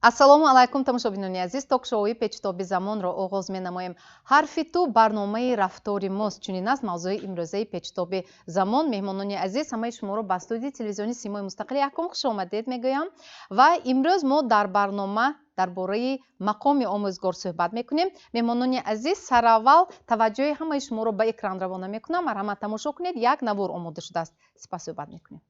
ассалому алайкум тамошобинони азиз, ток-шоуи печтоби замонро оғоз менамоем. Ҳарфи ту барномаи рафтори мост. Чунин аст мавзӯи имрӯзаи печтоби замон. меҳмонони азиз, ҳамаи шуморо ба студияи телевизиони Симои Мустақили Якум хуш омадед мегӯям ва имрӯз мо дар барнома дар бораи мақоми омӯзгор суҳбат мекунем. меҳмонони азиз, сараввал таваҷҷӯҳи ҳамаи шуморо ба экран равона мекунам. Марҳамат тамошо кунед, як навор омода шудааст. Сипас суҳбат мекунем.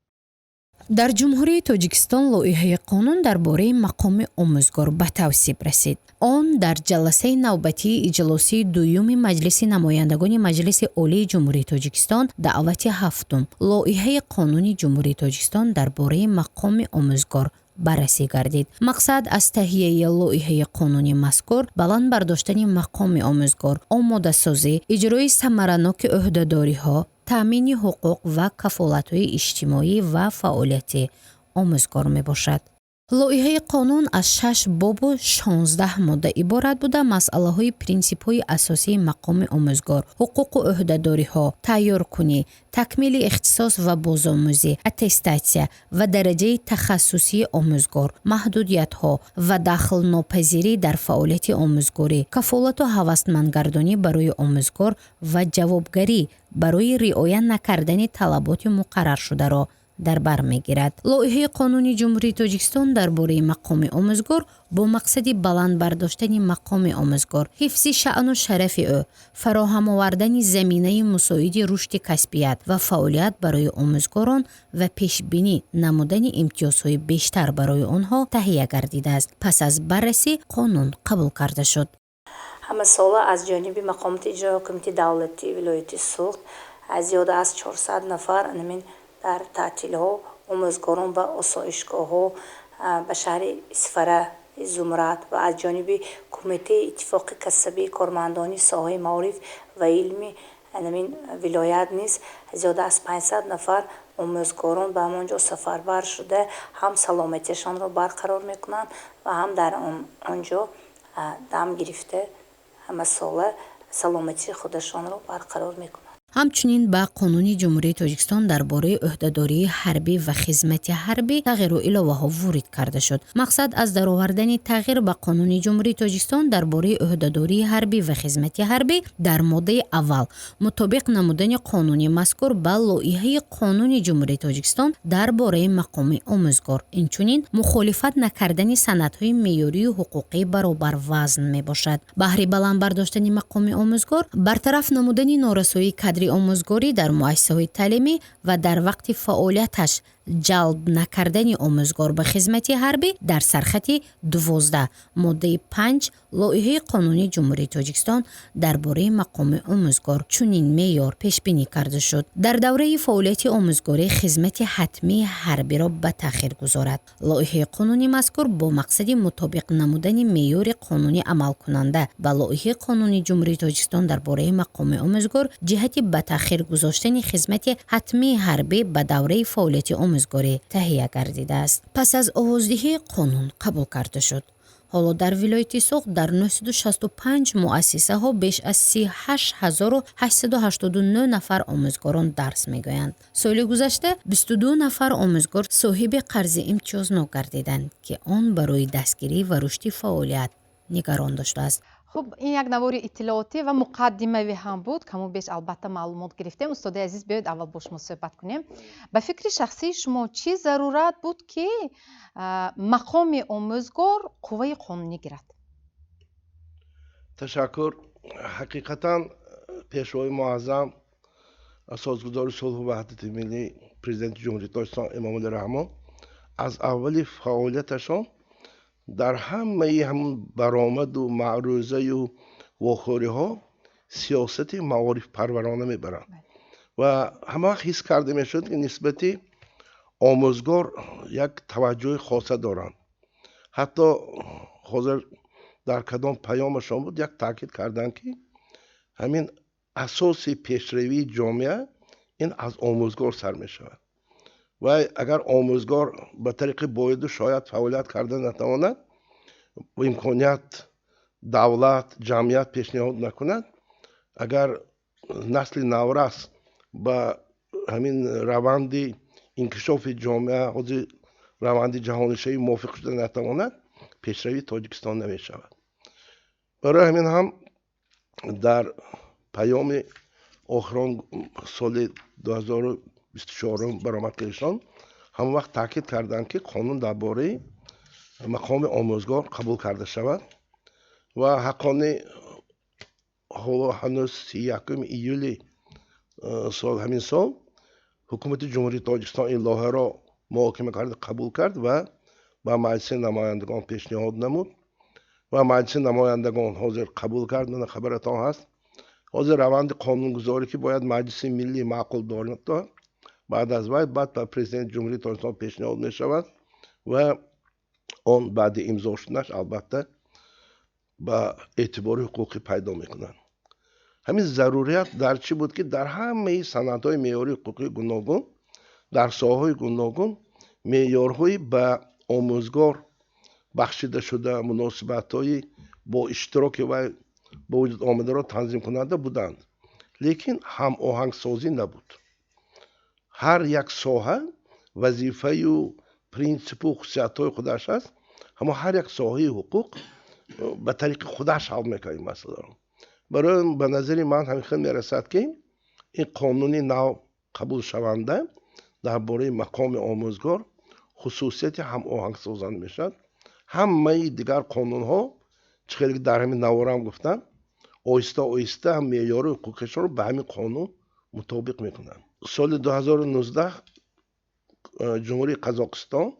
дар ҷумҳурии тоҷикистон лоиҳаи қонун дар бораи мақоми омӯзгор ба тавсиб расид. он дар ҷаласаи навбатии иҷлоси дуюми маҷлиси намояндагони маҷлиси олии ҷумҳурии тоҷикистон даъвати ҳафтум лоиҳаи қонуни ҷумҳурии тоҷикистон дар бораи мақоми омӯзгор баррасӣ гардид. мақсад аз таҳияи лоиҳаи қонуни мазкур баланд бардоштани мақоми омӯзгор, омодасозӣ, иҷрои самараноки ӯҳдадориҳо, таъмини ҳуқуқ ва кафолатҳои иҷтимоӣ ва фаъолияти омӯзгор мебошад. лоиҳаи қонун аз 6 бобу 16 модда иборат буда масъалаҳои принсипҳои асосии мақоми омӯзгор, ҳуқуқу ӯҳдадориҳо, тайёркунӣ, такмили ихтисос ва бозомӯзӣ, аттестатсия ва дараҷаи тахассусии омӯзгор, маҳдудиятҳо ва дахлнопазирӣ дар фаъолияти омӯзгорӣ, кафолату ҳавасмандгардонӣ барои омӯзгор ва ҷавобгарӣ барои риоя накардани талаботи муқарраршударо дар бар мегирад. лоиҳаи қонуни ҷумҳурии тоҷикистон дар бораи мақоми омӯзгор бо мақсади баланд бардоштани мақоми омӯзгор, ҳифзи шаъну шарафи ӯ, фароҳам овардани заминаи мусоиди рушди касбият ва фаъолият барои омӯзгорон ва пешбинӣ намудани имтиёзҳои бештар барои онҳо таҳия гардидааст. пас аз баррасӣ қонун қабул карда шуд. ҳама сола аз ҷониби мақомоти иҷрои ҳокимияти давлатии вилояти Суғд зиёда аз 400 нафар дар таътилҳо омӯзгорон ба осоишгоҳҳо ба шаҳри Исфара, Зумрат ва аз ҷониби кумитаи иттифоқи касбии кормандони соҳаи маориф ва илми вилоят низ зиёда аз 500 нафар омӯзгорон ба ҳамон ҷо сафарбар шуда ҳам саломатиашонро барқарор мекунанд ва ҳам дар он ҷо дам гирифта ҳама сола саломатии худашонро барқарор мекунанд. ҳамчунин ба қонуни ҷумҳурии тоҷикистон дар бораи ӯҳдадории ҳарбӣ ва хизмати ҳарбӣ тағйиру иловаҳо ворид карда шуд. мақсад аз даровардани тағйир ба қонуни ҷумҳурии тоҷикистон дар бораи ӯҳдадории ҳарбӣ ва хизмати ҳарбӣ дар моддаи аввал мутобиқ намудани қонуни мазкур ба лоиҳаи қонуни ҷумҳурии тоҷикистон дар бораи мақоми омӯзгор, инчунин мухолифат накардани санадҳои меъёрию ҳуқуқии баробарвазн мебошад. баҳри баланд бардоштани мақоми омӯзгор, бартараф намудани норасоии кадри омӯзгорӣ дар муассисаҳои таълимӣ ва дар вақти фаъолияташ ҷалб накардани омӯзгор ба хизмати ҳарбӣ дар сархати 12 моддаи 5 лоиҳаи қонуни ҷумҳурии тоҷикистон дар бораи мақоми омӯзгор чунин меъёр пешбинӣ карда шуд. дар давраи фаъолияти омӯзгорӣ хизмати ҳатмии ҳарбиро ба таъхир гузорад. лоиҳаи қонуни мазкур бо мақсади мутобиқ намудани меъёри қонунӣ амалкунанда ба лоиҳаи қонуни ҷумҳурии тоҷикистон дар бораи мақоми омӯзгор ҷиҳати ба таъхир гузоштани хизмати ҳатмии ҳарбӣ ба давраи фаъолияти омӯзгорӣ таҳия гардидааст. пас аз овоздиҳии қонун қабул карда шуд. ҳоло дар вилояти Суғд дар 965 муассисаҳо беш аз 38889 нафар омӯзгорон дарс мегӯянд. соли гузашта 22 нафар омӯзгор соҳиби қарзи имтиёзнок гардиданд ки он барои дастгирӣ ва рушди фаъолият нигарон доштааст. хуб, ин як навори иттилооти ва муқаддимавӣ ҳам буд. каму беш албатта маълумот гирифтем. устоди азиз, биёед аввал бо шумо суҳбат кунем. ба фикри шахсии шумо чӣ зарурат буд ки мақоми омӯзгор қувваи қонунӣ гирад? ташаккур. ҳақиқатан пешвои муаззам асосгузори сулҳу ваҳдати миллӣ президенти ҷумҳурии тоҷикистон эмомалӣ раҳмон аз аввали фаъолияташон дар ҳамаи ҳамон баромаду маърузаю вохӯриҳо сиёсати маорифпарварона мебаранд ва ҳама вақт ҳис карда мешуд ки нисбати омӯзгор як таваҷҷӯҳи хоса доранд. ҳатто ҳозир дар кадом паёмашон буд як таъкид карданд ки ҳамин асоси пешравии ҷомеа ин аз омӯзгор сар мешавад. вай агар омӯзгор ба тариқи боиду шояд фаъолият карда натавонад, имконият давлат ҷамъият пешниҳод накунад, агар насли наврас ба ҳамин раванди инкишофи ҷомеа ҳозир раванди ҷаҳонишавӣ мувофиқ шуда натавонад, پیشروی تاجیکستان نمی شود. برای همین هم در پیام آخران سال 2024 برآمدگیشان هم وقت تاکید کردند که قانون درباره مقام آموزگار قبول کرده شود و حقانه حالا هنوز 31 ایولی همین سال حکومت جمهوری تاجیکستان این لایحه را محاکمه کرد، قبول کرد و با مجلس نمایندگان پیشنهاد نمود و مجلس نمایندگان حاضر قبول کرد. من خبرتان هست حاضر روند قانونگذاری که باید مجلس ملی معقول دارد بعد از وقت بعد به پرزیدنت جمهوری تاجیکستان پیشنهاد می شود و آن بعد امضا شدنش البته با اعتبار حقوقی پیدا میکنند. همین ضروریت در چی بود که در همه سندهای معیاری حقوقی گوناگون در ساحه‌های گوناگون معیارهای به آموزگار بخشیده شده مناسبت‌های با اشتراک و با وجود آمده را تنظیم کننده بودند، لیکن هم آهنگ سازی نبود. هر یک ساحه وظیفه و پرینسیپ و خصوصیت‌های خودش است، اما هر یک ساحه حقوق به طریق خودش حل میکنه مسئله را. برای به نظر من همیشه میرسد که این قانونی نو قبول شونده درباره مقام آموزگار خصوصیت هم آهنگ سازان میشد. همه دیگر قانون ها چه که در همین نواره هم گفتن آیسته آیسته هم معیار حقوقشون رو به همین قانون مطابق میکنن. سال 2019 جمهوری قزاقستان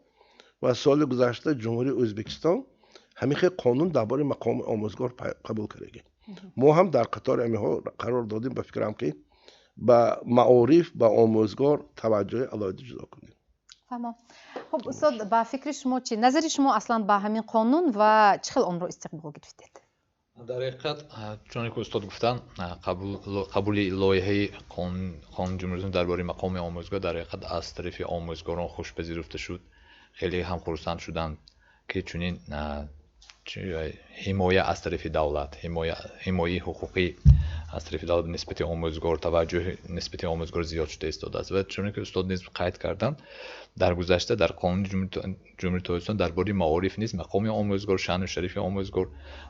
و سال گذشته جمهوری ازبکستان همیشه قانون درباره مقام آموزگار قبول کردیم. ما هم در قطار امیها قرار دادیم. به فکرم که به معارف به آموزگار توجه علاوه جدا کنیم. تمام. خب استاد با فکر شما چی؟ نظر شما اصلا با همین قانون و چه خیلی عمر استقبال گرفتید؟ در حقیقت چون که استاد گفتن قبول لایحه قانون جمهوری درباره مقام آموزگار در حقیقت از طرف آموزگاران خوش پذیرفته شد. خیلی هم خرسند شدند که چنین حمایه از طرف دولت، حمایه حقوقی از طرف دولت نسبت آموزگار، توجه نسبت آموزگار زیاد شده استاد است. و چون که استاد نیز قید کردند در گذشته در قانون جمهوری تاجیکستان درباره معارف نیز مقام آموزگار، شأن شریف آموزگار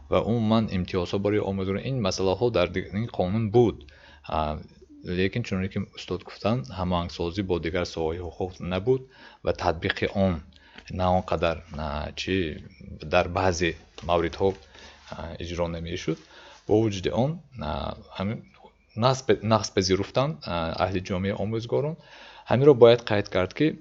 و عموما امتیازها برای آموزگار این مسئله ها در این قانون بود، لیکن چون که استاد گفتن هماهنگسازی با دیگر ساحه حقوق نبود و تطبیق آن نه آنقدر چی در بعضی موردها اجرا نمیشد. با وجود آن همین نقص پذیرفتن اهل جامعه آموزگاران همین را باید قید کرد که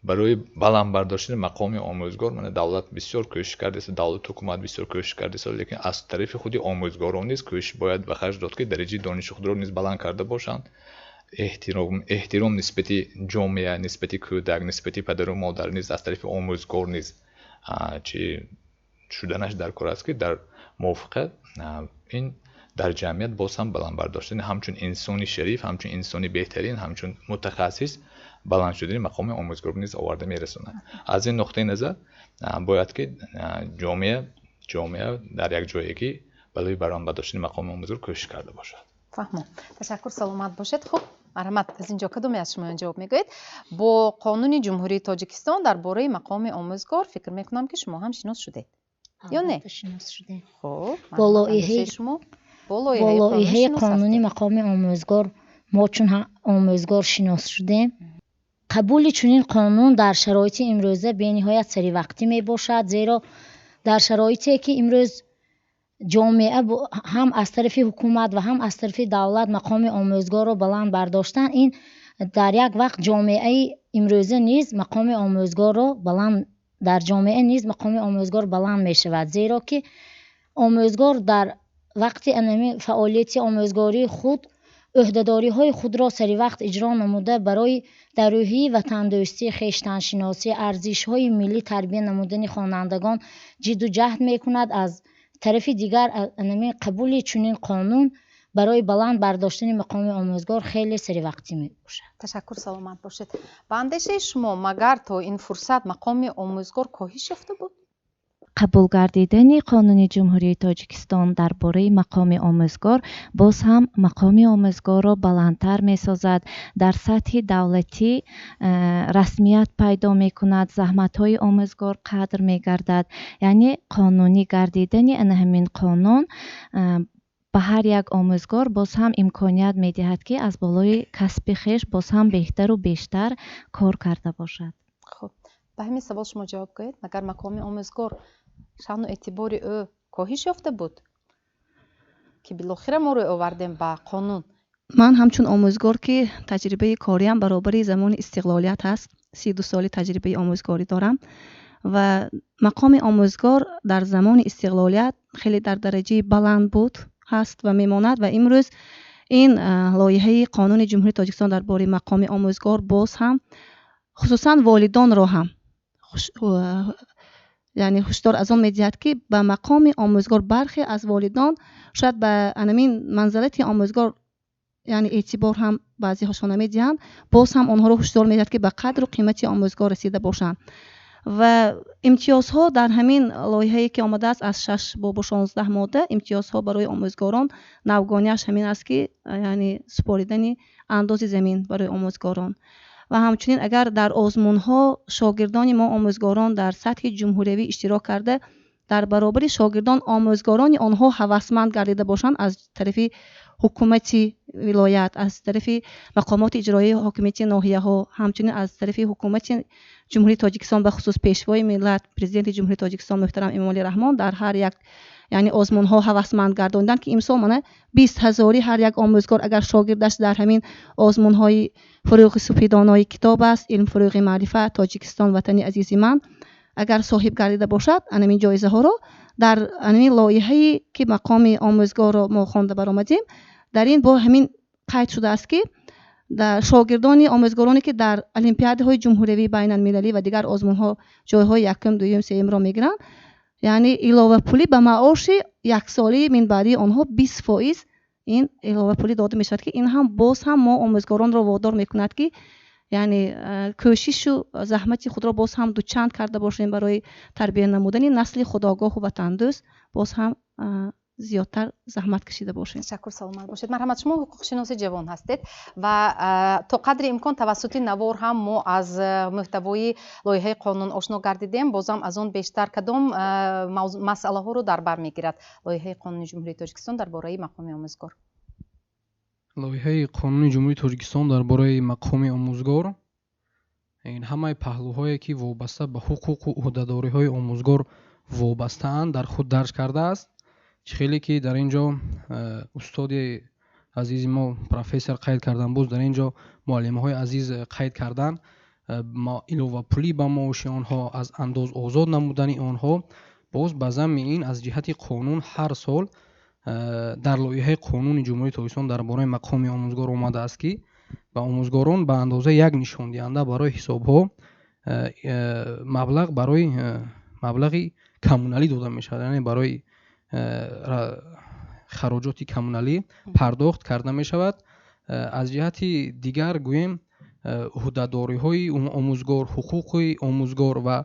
برای بلند برداشتن مقام آموزگار من دولت بسیار کوشش کرده است، دولت حکومت بسیار کوشش کرده است، لیکن از طرف خود آموزگاران نیز کوشش باید به خرج داد که درجه دانش خود را نیز بلند کرده باشند. احترام نسبت جامعه، نسبت کودک، نسبت پدر و مادر نیز از طرف آموزگار نیز چی شدنش در کار است که در موافقت این در جمعیت باز هم بلند برداشتن همچون انسانی شریف، همچون انسانی بهترین، همچون متخصص بلند شدن مقام آموزگار نیز آورده میرسونه. از این نقطه نظر باید که جامعه در یک جایی که برای بلند برداشتن مقام آموزگار کوشش کرده باشد. فهمم. تشکر، سلامت باشید. خب مرحمت، از اینجا کدومی از شما جواب میگوید؟ با قانون جمهوری تاجیکستان درباره مقام آموزگار فکر میکنم که شما هم شناس شدید یا نه؟ شناس شده. خب با لایحه قانونی مقام آموزگار ما چون آموزگار شناس شدیم. قبول چنین قانون در شرایط امروزه به نهایت سری وقتی می باشد، زیرا در شرایطی که امروز جامعه هم از طرف حکومت و هم از طرف دولت مقام آموزگار را بلند برداشتن، این در یک وقت جامعه امروزه نیز مقام آموزگار را بلند در جامعه نیز مقام آموزگار بلند می شود، زیرا که آموزگار در وقت فعالیت آموزگاری خود عهده‌داری های خود را سری وقت اجرا نموده برای در روحی و تندرستی خویشتن شناسی ارزش های ملی تربیت نمودن خوانندگان جد و جهد می کند. از طرف دیگر قبول چنین قانون برای بلند برداشتن مقام آموزگار خیلی سری وقتی می باشد. تشکر، سلامت باشید. به اندیشه شما مگر تا این فرصت مقام آموزگار کاهش یافته بود؟ қабул гардидани қонуни ҷумҳурии тоҷикистон дар бораи мақоми омӯзгор боз ҳам мақоми омӯзгорро баландтар месозад, дар сатҳи давлатӣ расмият пайдо мекунад, заҳматҳои омӯзгор қадр мегардад. яъне қонунӣ гардидани ана ҳамин қонун ба ҳар як омӯзгор боз ҳам имконият медиҳад ки аз болои касби хеш боз ҳам беҳтару бештар кор карда бошад. хуб, ба ҳамин савол шумо ҷавоб гоҳед. магар мақоми омӯзгор шаъну эътибори ӯ коҳиш ёфта буд ки билохира мо рӯй овардем ба қонун? ман ҳамчун омӯзгор ки таҷрибаи кориам баробари замони истиқлолият ҳаст, 32 соли таҷрибаи омӯзгорӣ дорам ва мақоми омӯзгор дар замони истиқлолият хеле дар дараҷаи баланд буд, ҳаст ва мемонад ва имрӯз ин лоиҳаи қонуни ҷумҳурии тоҷикистон дар бораи мақоми омӯзгор боз ҳам хусусан волидонро ҳам яъне ҳушдор аз он медиҳад ки ба мақоми омӯзгор бархе аз волидон шояд ба анамин манзилати омӯзгор яъне эътибор ҳам баъзеҳошон намедиҳанд, боз ҳам онҳоро ҳушдор медиҳад ки ба қадру қимати омӯзгор расида бошанд. ва имтиёзҳо дар ҳамин лоиҳае ки омадааст аз 6 бобу 16 модда, имтиёзҳо барои омӯзгорон навгониаш ҳамин аст ки яъне супоридани андози замин барои омӯзгорон ва ҳамчунин агар дар озмунҳо шогирдони мо омӯзгорон дар сатҳи ҷумҳуриявӣ иштирок карда дар баробари шогирдон омӯзгорони онҳо ҳавасманд гардида бошанд аз тарафи ҳукумати вилоят, аз тарафи мақомоти иҷроии ҳокимияти ноҳияҳо, ҳамчунин аз тарафи ҳукумати ҷумҳурии тоҷикистон ба хусус пешвои миллат президенти ҷумҳурии тоҷикистон муҳтарам эмомалӣ раҳмон дар ҳар як яъне озмунҳо ҳавасманд гардонидан ки имсол мана 20 000 ҳар як омӯзгор агар шогирдаш дар ҳамин озмунҳои фурӯғи субҳидонои китоб аст, илмфурӯғи маърифат, тоҷикистон ватани азизи ман агар соҳиб гардида бошад анамин ҷоизаҳоро дар анамин лоиҳае ки мақоми омӯзгорро мо хонда баромадем, дар ин бо ҳамин қайд шудааст ки шогирдони омӯзгороне ки дар олимпиадаҳои ҷумҳуриявӣ байналмилалӣ ва дигар озмунҳо ҷойҳои якум, дуюм, сеюмро мегиранд, яъне иловапулӣ ба маоши яксолии минбаъдии онҳо 20% ин иловапулӣ дода мешавад ки ин ҳам боз ҳам мо омӯзгоронро водор мекунад ки яъне кӯшишу заҳмати худро боз ҳам дучанд карда бошем барои тарбия намудани насли худогоҳу ватандӯст, боз ҳам зиёдтар заҳмат кашида бошем. ташаккур, саломат бошед. марҳамат, шумо ҳуқуқшиноси ҷавон ҳастед ва то қадри имкон тавассути навор ҳам мо аз муҳтавои лоиҳаи қонун ошно гардидем. бозам аз он бештар кадом масъалаҳоро дар бар мегирад лоиҳаи қонуни ҷумҳурии тоҷикистон дар бораи мақоми омӯзгор? лоиҳаи қонуни ҷумҳурии тоҷикистон дар бораи мақоми омӯзгор ин ҳамаи паҳлӯҳое ки вобаста ба ҳуқуқу ӯҳдадориҳои омӯзгор вобастаанд дар худ дарҷ кардааст. хеле ки дар ин ҷо устоди азизи мо профессор қайд кардан, боз дар ин ҷо муаллимаҳои азиз қайд кардан, иловапулӣ ба маоши онҳо, аз андоз озод намудани онҳо, боз ба замми ин аз ҷиҳати қонун ҳар сол дар лоиҳаи қонуни ҷумҳурии тоҷикистон дар бораи мақоми омӯзгор омадааст ки ба омӯзгорон ба андоза як нишондиҳанда барои ҳисобҳо маблағи коммуналӣ дода мешавад, яъне барои хароҷоти коммуналӣ пардохт карда мешавад. аз ҷиҳати дигар гӯем ӯҳдадориҳои омӯзгор, ҳуқуқи омӯзгор ва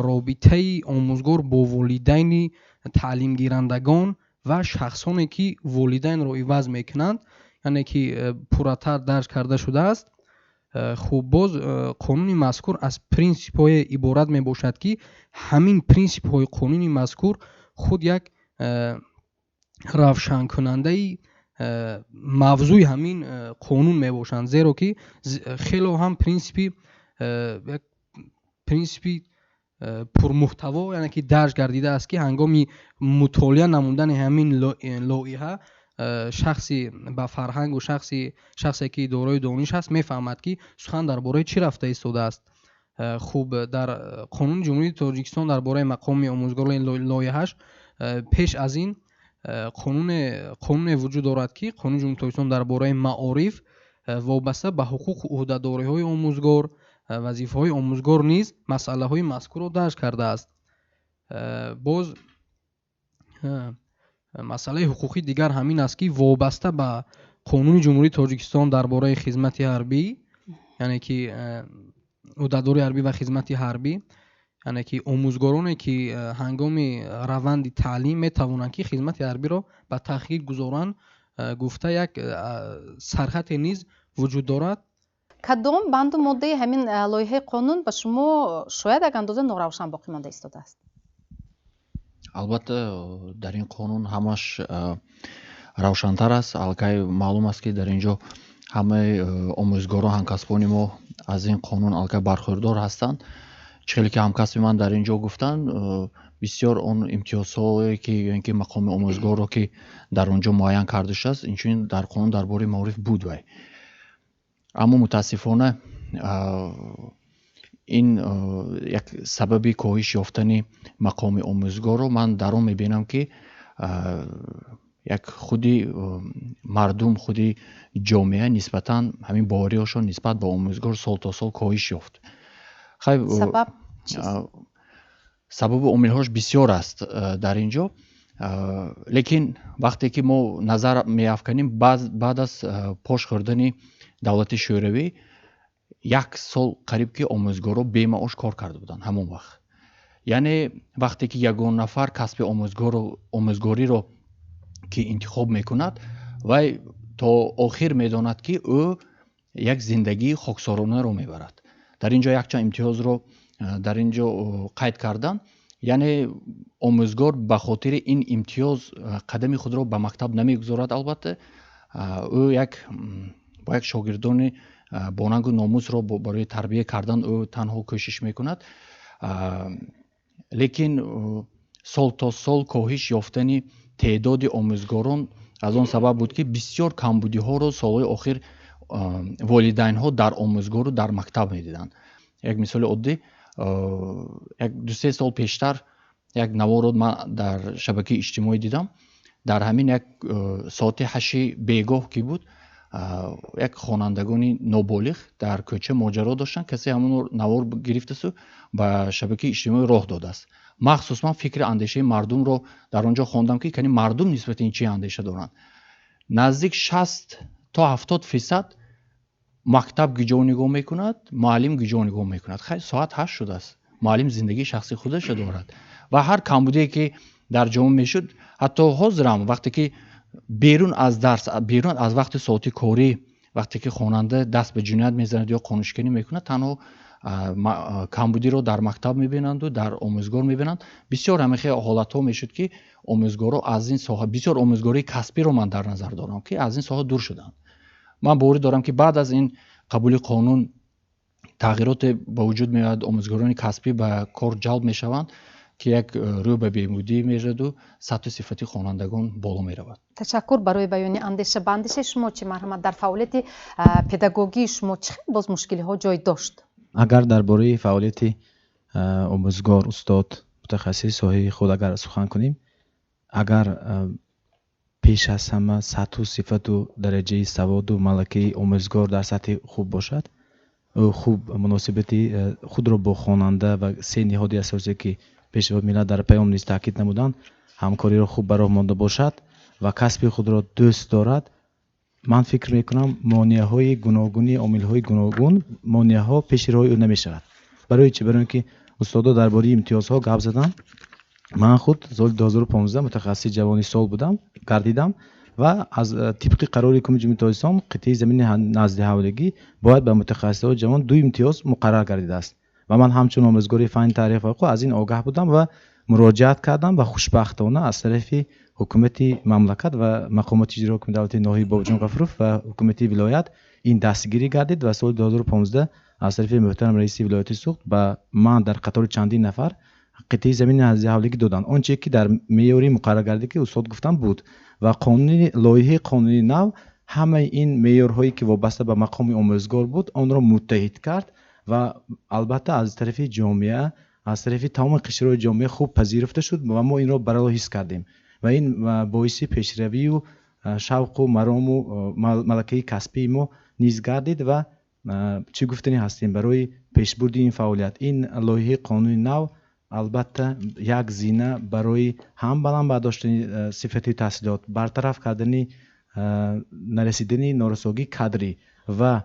робитаи омӯзгор бо волидайни таълимгирандагон ва шахсоне ки волидайнро иваз мекунанд, яъне ки пурратар дарҷ карда шудааст. хуб, боз қонуни мазкур аз принсипҳое иборат мебошад ки ҳамин принсипҳои қонуни мазкур худ як равшанкунандаи мавзӯи ҳамин қонун мебошанд, зеро ки хело ҳам принсипи пурмуҳтаво, яъне ки дарҷ гардидааст ки ҳангоми мутолиа намудани ҳамин лоиҳа шахси ба фарҳангу шахсе ки дорои дониш аст мефаҳмад ки сухан дар бораи чӣ рафта истодааст. хуб, дар қонуни ҷумҳурии тоҷикистон дар бораи мақоми омӯзгор лоиҳаш пеш аз ин қонуне вуҷуд дорад ки қонуни ҷумҳурии тоҷикистон дар бораи маориф вобаста ба ҳуқуқу ӯҳдадориҳои омӯзгор, вазифаҳои омӯзгор низ масъалаҳои мазкурро дарҷ кардааст. боз масъалаи ҳуқуқи дигар ҳамин аст ки вобаста ба қонуни ҷумҳурии тоҷикистон дар бораи хизмати ҳарбӣ, яъне ки ӯҳдадори ҳарбӣ ва хизмати ҳарбӣ, یعنی که آموزگارانی که هنگام روند تعلیم میتوانند که خدمت حربی را به تأخیر گذارند گفته یک سرخط نیز وجود دارد. کدام بند و ماده همین لایحه قانون به شما شاید یک اندازه ناروشن باقی مانده ایستاده است؟ البته در این قانون همش روشن‌تر است. البته معلوم است که در اینجا همه آموزگاران همکسبان ما از این قانون البته برخوردار هستند. چیزی که همکسب من در اینجا گفتن بسیار اون امتیازهایی که اینکه مقام آموزگار رو که در اونجا معین کرده شده است اینچنین در قانون درباره معارف بود وای. اما متاسفانه این یک سبب کاهش یافتن مقام آموزگار رو من در اون میبینم که یک خودی مردم خودی جامعه نسبتا همین باوری‌هاشون نسبت به آموزگار سال تا سال کاهش یافت. خب سبب چیست؟ سبب عامل‌هاش بسیار است در اینجا، لیکن وقتی که ما نظر می‌افکنیم بعد از پاش خوردن دولت شوروی یک سال قریب که آموزگارا بی‌معاش کار کرده بودن همون وقت. یعنی وقتی که یگان نفر کسب آموزگاری رو که انتخاب میکند و تا آخر میداند که او یک زندگی خاکسارانه رو میبرد. در اینجا یک چند امتیاز رو در اینجا قید کردن، یعنی آموزگار به خاطر این امتیاز قدم خود رو به مکتب نمیگذارد. البته او با یک شاگردان با ننگ و ناموس رو برای تربیه کردن او تنها کوشش میکند، لیکن سال تا سال کاهش یافتن تعداد آموزگاران از آن سبب بود که بسیار کمبودی ها رو سالهای آخر والدین ها در آموزگار رو در مکتب میدیدند. یک مثال عادی، یک 2-3 سال پیشتر یک نوار من در شبکه اجتماعی دیدم. در همین یک ساعت 8 بیگاه که بود، یک خوانندگان نابالغ در کوچه ماجرا داشتن، کسی همون نوار گرفته سو به شبکه اجتماعی راه داده است. مخصوص من فکر اندیشه مردم رو در آنجا خواندم که یعنی مردم نسبت این چی اندیشه دارند. نزدیک 60 تا 70% مکتب گیجا نگاه میکند، معلم گیجا نگاه میکند. خیلی ساعت 8 شده است، معلم زندگی شخصی خودش دارد و هر کمبودی که در جامعه میشد، حتی حاضرم وقتی که بیرون از درس، بیرون از وقت ساعتی کاری، وقتی که خواننده دست به جنایت میزند یا قانونشکنی میکند، تنها کمبودی رو در مکتب میبینند و در آموزگار میبینند. بسیار همیشه حالت ها میشد که آموزگارا از این ساحه، بسیار آموزگاری کسبی رو من در نظر دارم که از این ساحه دور شدن. من باوری دارم که بعد از این قبول قانون تغییرات به وجود میاد، آموزگاران کسبی به کار جلب میشوند که یک روی به بهبودی میرد و سطح صفتی خوانندگان بالا میرود. تشکر برای بیان اندیشه. به اندیشه شما چی مرحمت در فعالیت پداگوژی شما چه باز مشکلی ها جای داشت؟ اگر درباره فعالیت آموزگار استاد متخصص ساحه خود اگر سخن کنیم، اگر پیش از همه سطح و صفت و درجه سواد و ملکه آموزگار در سطح خوب باشد، خوب مناسبت خود را با خواننده و 3 نهاد اساسی که پیشوا ملت در پیام نیز تاکید نمودند، همکاری را خوب برای مانده باشد و کسب خود را دوست دارد، من فکر میکنم مانع های گوناگونی، عامل های گوناگون، مانع ها پیش روی او نمی شود. برای چی؟ برای اینکه استادا درباره امتیازها گپ زدن. من خود سال 2015 متخصص جوانی سال بودم، گردیدم و از طبق قرار کمیته جمهوری تاجیکستان قطعه زمین نزد حوالگی باید به متخصصان جوان 2 امتیاز مقرر گردیده است و من همچون آموزگاری فن تعریف حقوق از این آگاه بودم و مراجعت کردم و خوشبختانه از طرف حکومت مملکت و مقامات اجرایی حکومت دولت ناحیه بابجان غفروف و حکومت ولایت این دستگیری گردید و سال 2015 از طرف محترم رئیس ولایت سوخت و من در قطار چندین نفر قطعه زمین از حوالگی دادن. آنچه که در معیاری مقرر گردیده که استاد گفتم بود و قانونی لایحه قانونی نو همه این معیارهایی که وابسته به مقام آموزگار بود آن را متحد کرد و البته از طرف جامعه، از طرف تمام قشرهای جامعه خوب پذیرفته شد و ما این را برای حس کردیم و این باعث پیشروی و شوق و مرام و ملکه کسبی ما نیز گردید و چی گفتنی هستیم برای پیشبرد این فعالیت. این لایحه قانونی نو البته یک زینه برای هم بلند برداشتن صفت تحصیلات، برطرف کردن نرسیدن نارسایی کادری و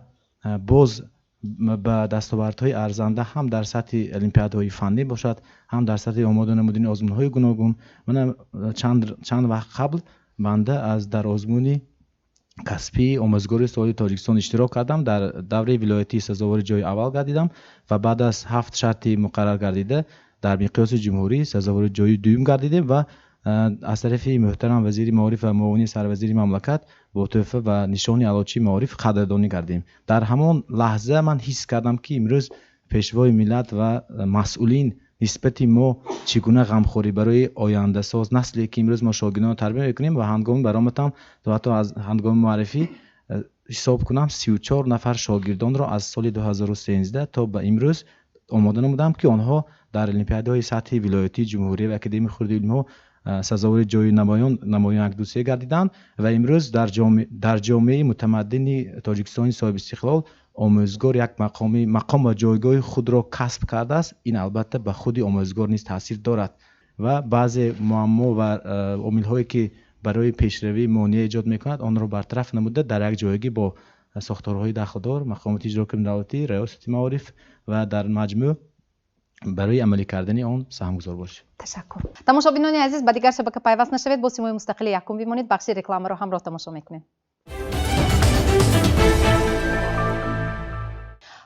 باز به دستاوردهای ارزنده هم در سطح المپیادهای فنی باشد، هم در سطح آماده نمودن آزمون‌های گوناگون. من چند وقت قبل بنده از در آزمون کسبی آموزگاری سوالی تاجیکستان اشتراک کردم، در دوره ولایتی سزاوار جای اول گردیدم و بعد از 7 شرط مقرر گردیده در مقیاس جمهوری سزاوار جای دوم گردیدیم و از طرف محترم وزیر معارف و معاون سروزیر مملکت با تحفه و نشان علاچی معارف قدردانی کردیم. در همان لحظه من حس کردم که امروز پیشوای ملت و مسئولین نسبت ما چگونه غمخوری برای آینده ساز نسلی که امروز ما شاگردان تربیت میکنیم و هنگام برآمدم تا حتی از هنگام معرفی حساب کنم 34 نفر شاگردان را از سال 2013 تا به امروز آماده نمودم که آنها در المپیادهای سطحی ولایتی جمهوری و اکادمی خردی علم‌ها سزاوار جای نمایان یک دوسیه گردیدند و امروز در جامعه متمدن تاجیکستان صاحب استقلال آموزگار یک مقام و جایگاه خود را کسب کرده است. این البته به خود آموزگار نیز تاثیر دارد و بعضی معما و عامل‌هایی که برای پیشروی مانع ایجاد می‌کند آن را برطرف نموده در یک جایگی با ساختارهای داخلدار، مقامات اجرا کننده دولتی، ریاست معارف و در مجموع برای عملی کردن آن سهمگذار باشید. تشکر. تماشابینان عزیز، با دیگر شبکه پیوست نشوید، با سیمای مستقل یکم بمانید. بخش رکلام رو همراه تماشا میکنیم.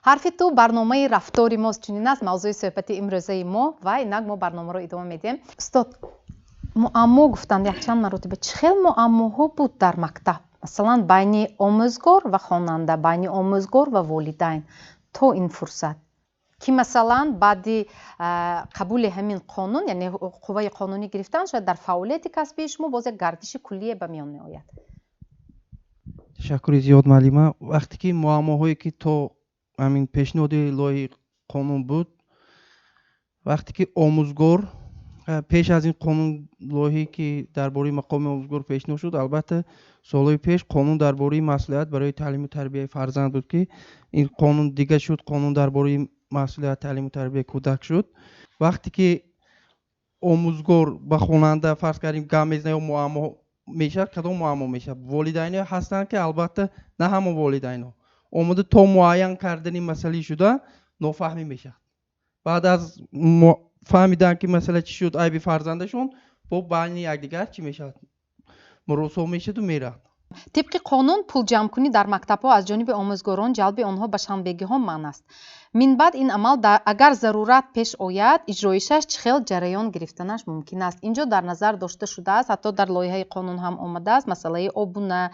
حرفی تو برنامه رفتاری ماست، چنین است موضوع صحبت امروزه ما و اینک ما برنامه رو ادامه میدیم. استاد، معما گفتند یک چند مرتبه، چه خیلی معماها بود در مکتب، مثلا بین آموزگار و خواننده، بین آموزگار و والدین تا این فرصت که مثلا بعد قبول همین قانون، یعنی قوه قانونی گرفتن، شاید در فعالیت کسبی شما باز یک گردش کلیه به میان می آید. تشکر زیاد معلمه. وقتی که معماهایی که تا همین پیشنهاد لایحه قانون بود، وقتی که آموزگار پیش از این قانون لایحه‌ای که درباره مقام آموزگار پیشنهاد شد، البته سالهای پیش قانون درباره مسئولیت برای تعلیم و تربیت فرزند بود که این قانون دیگه شد، قانون درباره مسئولیت تعلیم و تربیت کودک شد. وقتی که آموزگار با خواننده فرض کردیم گام میزنه و معما میشه، کدام معما میشه؟ والدین هستن که البته نه همه والدین اومده تا معین کردن مسئله شده نافهمی میشه. بعد از فهمیدن که مسئله چی شد، عیب فرزندشون با بین یکدیگر چی میشه؟ مراسم میشه و میره. طبق قانون پول جمع کنی در مکتب ها از جانب آموزگاران جلب آنها به شنبگی ها منع است. من بعد این عمل اگر ضرورت پیش آید اجرایشش چه خیلی جریان گرفتنش ممکن است. اینجا در نظر داشته شده است، حتی در لایحه قانون هم آمده است، مسئله آبونه،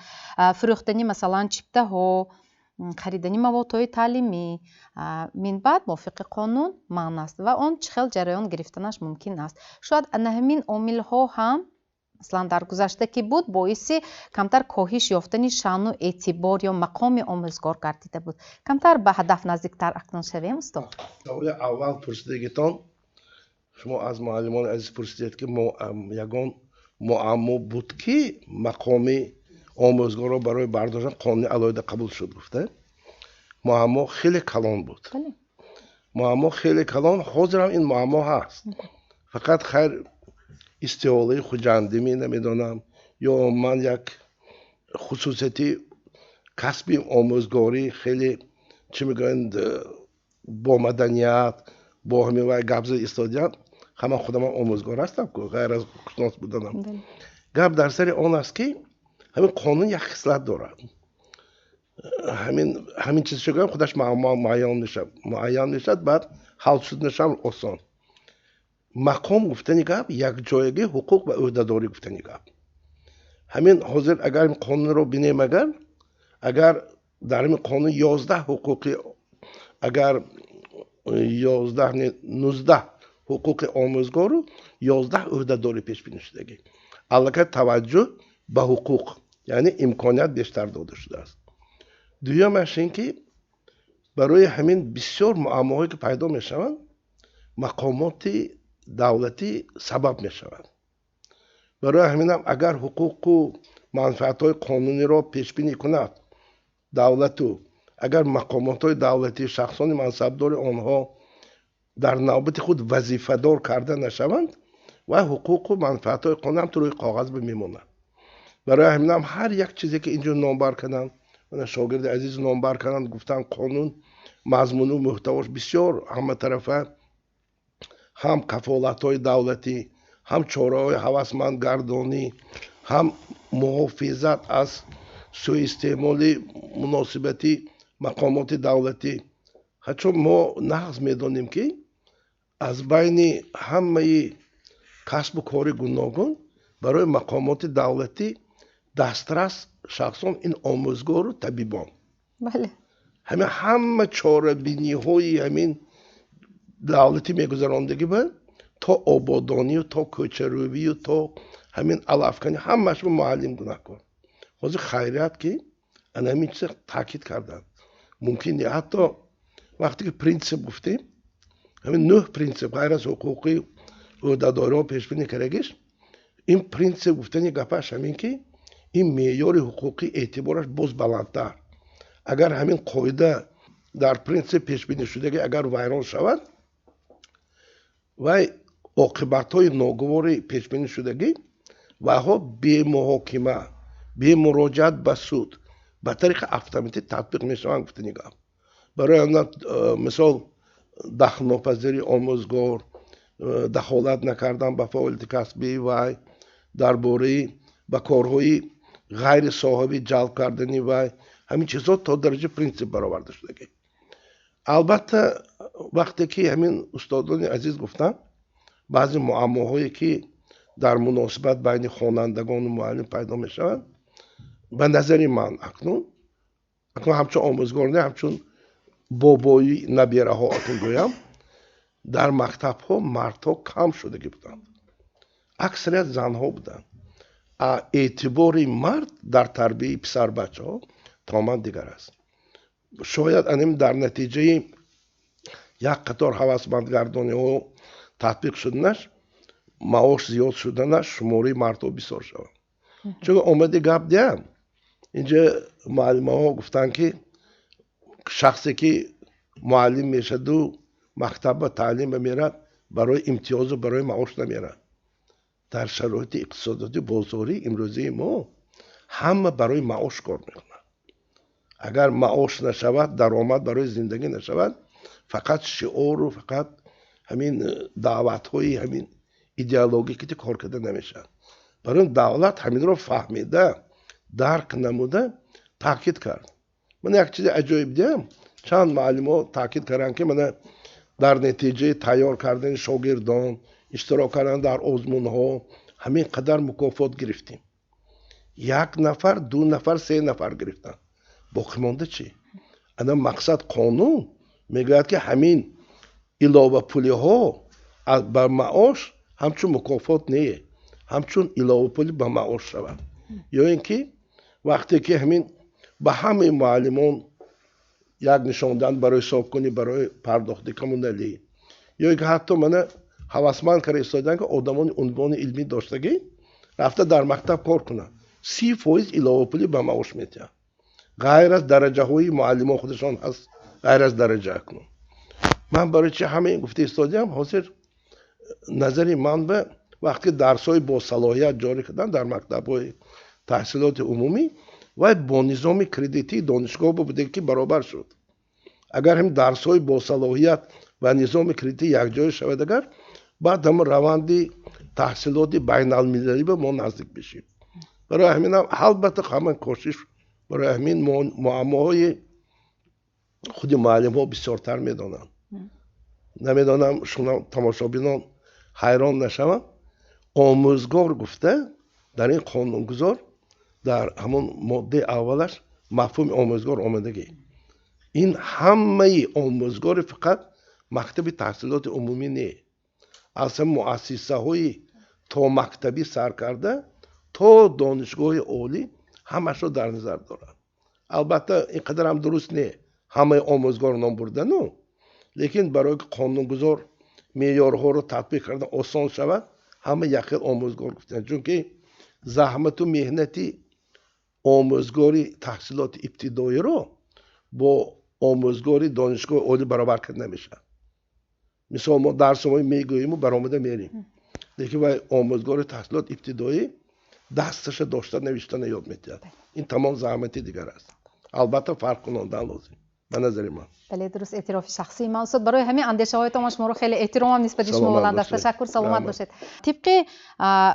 فروختنی مثلا چیپته ها، خریدنی موادهای تعلیمی، من بعد موافق قانون منع است و آن چه خیلی جریان گرفتنش ممکن است. شاید همین عامل ها هم مثلا در گذشته که بود باعث کمتر کاهش یافتن شأن و اعتبار یا مقام آموزگار گردیده بود. کمتر به هدف نزدیکتر اکنون شویم. استاد، سوال اول پرسیدگیتان شما از معلمان عزیز پرسیدید که یگان معما بود که مقام آموزگار را برای برداشتن قانون علاوه قبول شد. گفته معما خیلی کلان بود. معما خیلی کلان، حاضر هم این معما هست، فقط خیر استعاله خوجندمی نمیدانم یا من یک خصوصیتی کسبی آموزگاری خیلی چی میگویند با مدنیت با همین و گبز استادیان، همه خودم آموزگار هستم که غیر از کشناس بودنم. گب در سر آن است که همین قانون یک خصلت دارد، همین چیز شگویم خودش معین نشد بعد حل شد نشم آسان. مقام گفتنی گپ یک جایگی حقوق و عهده‌داری گفتنی گپ. همین حاضر اگر این قانون رو بینیم، اگر در این قانون 11 حقوقی، اگر 19 حقوق آموزگار رو 11 عهده‌داری پیش بینی شده، البته توجه به حقوق یعنی امکانات بیشتر داده شده است. دویمش این که برای همین بسیار معماهایی که پیدا می شوند مقامات دولتی سبب می شوند. برای همین هم اگر حقوق و منفعت های قانونی را پیش بینی کند دولت، اگر مقامات های دولتی شخصان منصبدار آنها در نوبت خود وظیفه دار کرده نشوند و حقوق و منفعت های قانون هم تو روی کاغذ بمیمونند. برای همین هم هر یک چیزی که اینجا نامبر کنند، من شاگرد عزیز نامبر کنند، گفتن قانون мазмуну муҳтавош бисёр ҳаматарафа ҳам кафолатҳои давлатӣ, ҳам чораҳои ҳавасмандгардонӣ, ҳам муҳофизат аз суистеъмоли муносибати мақомоти давлатӣ. ҳарчун мо нағз медонем ки аз байни ҳамаи касбу кори гуногун барои мақомоти давлатӣ дастрас шахсон ин омӯзгору табибон. ҳама чорабиниҳои ҳамин давлатӣ мегузарондагӣ ба то ободонию то кӯчарӯвию то ҳамин алафкани ҳамаш муаллим гунаҳкор. ҳозир хайрият ки ана ҳамин чиза таъкид карданд. мумкин ҳатто вақте ки принсип гуфтем ҳамин 9 принсип ғайр аз ҳуқуқи ӯҳдадориҳо пешбинӣ карагиш, ин принсип гуфтани гапаш ҳамин ки ин меъёри ҳуқуқи эътибораш боз баландтар. агар ҳамин қоида дар принсип пешбинишудагӣ агар вайрон шавад, вай оқибатҳои ногувори пешбинишудагӣ вайҳо бемуҳокима, бемуроҷиат ба суд ба тариқи автоматӣ татбиқ мешаванд гуфтани гап. барои мисол дахлнопазири омӯзгор, дахолат накардан ба фаъолияти касбии вай, дар бораи ба корҳои ғайри соҳиби ҷалб кардани вай, ҳамин чизҳо то дараҷаи принсип бароварда шудагӣ. албатта вақте ки ҳамин устодони азиз гуфтанд, баъзе муаммоҳое ки дар муносибат байни хонандагону муаллим пайдо мешаванд, ба назари ман акнун ҳамчун омӯзгор не, ҳамчун бобои набераҳо акун гӯям, дар мактабҳо мардҳо кам шудагӣ буданд, аксарият занҳо буданд. эътибори мард дар тарбияи писарбачаҳо тамоман дигар аст. шояд аним дар натиҷаи як қатор ҳавасмандгардониҳо татбиқ шуданаш, маош зиёд шуданаш, шумораи мардҳо бисёр шавад. чунки омади гап диям, инҷа муаллимаҳо гуфтанд ки шахсе ки муаллим мешаду мактаб ба таълим мерад, барои имтиёзу барои маош намерад. дар шароити иқтисодиёти бозорӣ имрӯзаи мо ҳама барои маош кор мекунад. агар маош нашавад, даромад барои зиндагӣ нашавад, фақат шиору фақат ҳамин даъватҳои ҳамин идеологикати кор карда намешавад. барои давлат ҳаминро фаҳмида, дарк намуда таъкид кард. ман як чизи аҷоиб диям, чанд муаллимҳо таъкид карданд ки мана дар натиҷаи тайёр кардани шогирдон, иштирок кардан дар озмунҳо ҳамин қадар мукофот гирифтем. 1 нафар, 2 нафар, 3 нафар гирифтанд. боқимонда чӣ? ана мақсад қонун мегӯяд ки ҳамин иловапулиҳо ба маош ҳамчун мукофот не, ҳамчун иловапули ба маош шавад. ё ин ки вақте ки ҳамин ба ҳамаи муаллимон як нишондиҳанд барои ҳисобкунӣ, барои пардохти коммуналӣ, ё ин ки ҳатто мана ҳавасманд карда истодаанд ки одамони унвони илмӣ доштагӣ рафта дар мактаб кор кунанд, 30% иловапули ба маош метиҳанд. ғайр аз дараҷаҳои муаллимон худашон ҳаст, ғайр аз дараҷа акнун. ман барои чи ҳамаин гуфта истодиам, ҳозир назари ман ба вақти дарсҳои босалоҳият ҷорӣ кардан дар мактабҳои таҳсилоти умумӣ вай бо низоми кредитии донишгоҳ будем ки баробар шуд. агар ҳам дарсҳои босалоҳият ва низоми кредитӣ якҷоя шавад, агар баъд ҳамон раванди таҳсилоти байналмилалӣ ба мо наздик бишем. барои ҳаминам албатта ҳамин кошиш барои ҳамин муаммоҳои худи муаллимҳо бисёртар медонанд. намедонам шумо тамошобинон ҳайрон нашаванд. омӯзгор гуфта дар ин қонунгузор дар ҳамон моддаи аввалаш мафҳуми омӯзгор омадагӣ. ин ҳамаи омӯзгори фақат мактаби таҳсилоти умумӣ не, аз муассисаҳои то мактабӣ сар карда то донишгоҳи олӣ ҳамашро дар назар дорад. албатта ин қадар ҳам дуруст не ҳамаи омӯзгор ном бурдану, лекин барои ки қонунгузор меъёрҳоро татбиқ кардан осон шавад, ҳама як хел омӯзгор гуфтанд. чунки заҳмату меҳнати омӯзгори таҳсилоти ибтидоиро бо омӯзгори донишгоҳи олӣ баробар карда намешавад. мисол мо дарсҳои мегӯему баромада мерем, лекин вай омӯзгори таҳсилоти ибтидоӣ дасташа дошта навиштана ёд метиҳад. ин тамом заҳмати дигар аст. албатта фарқ кунондан лозим. به نظر من. بله درست، اعتراف شخصی من استاد. برای همین اندیشه هایتان شما رو خیلی احترام نسبت شما بلند است. تشکر، سلامت باشید. طبق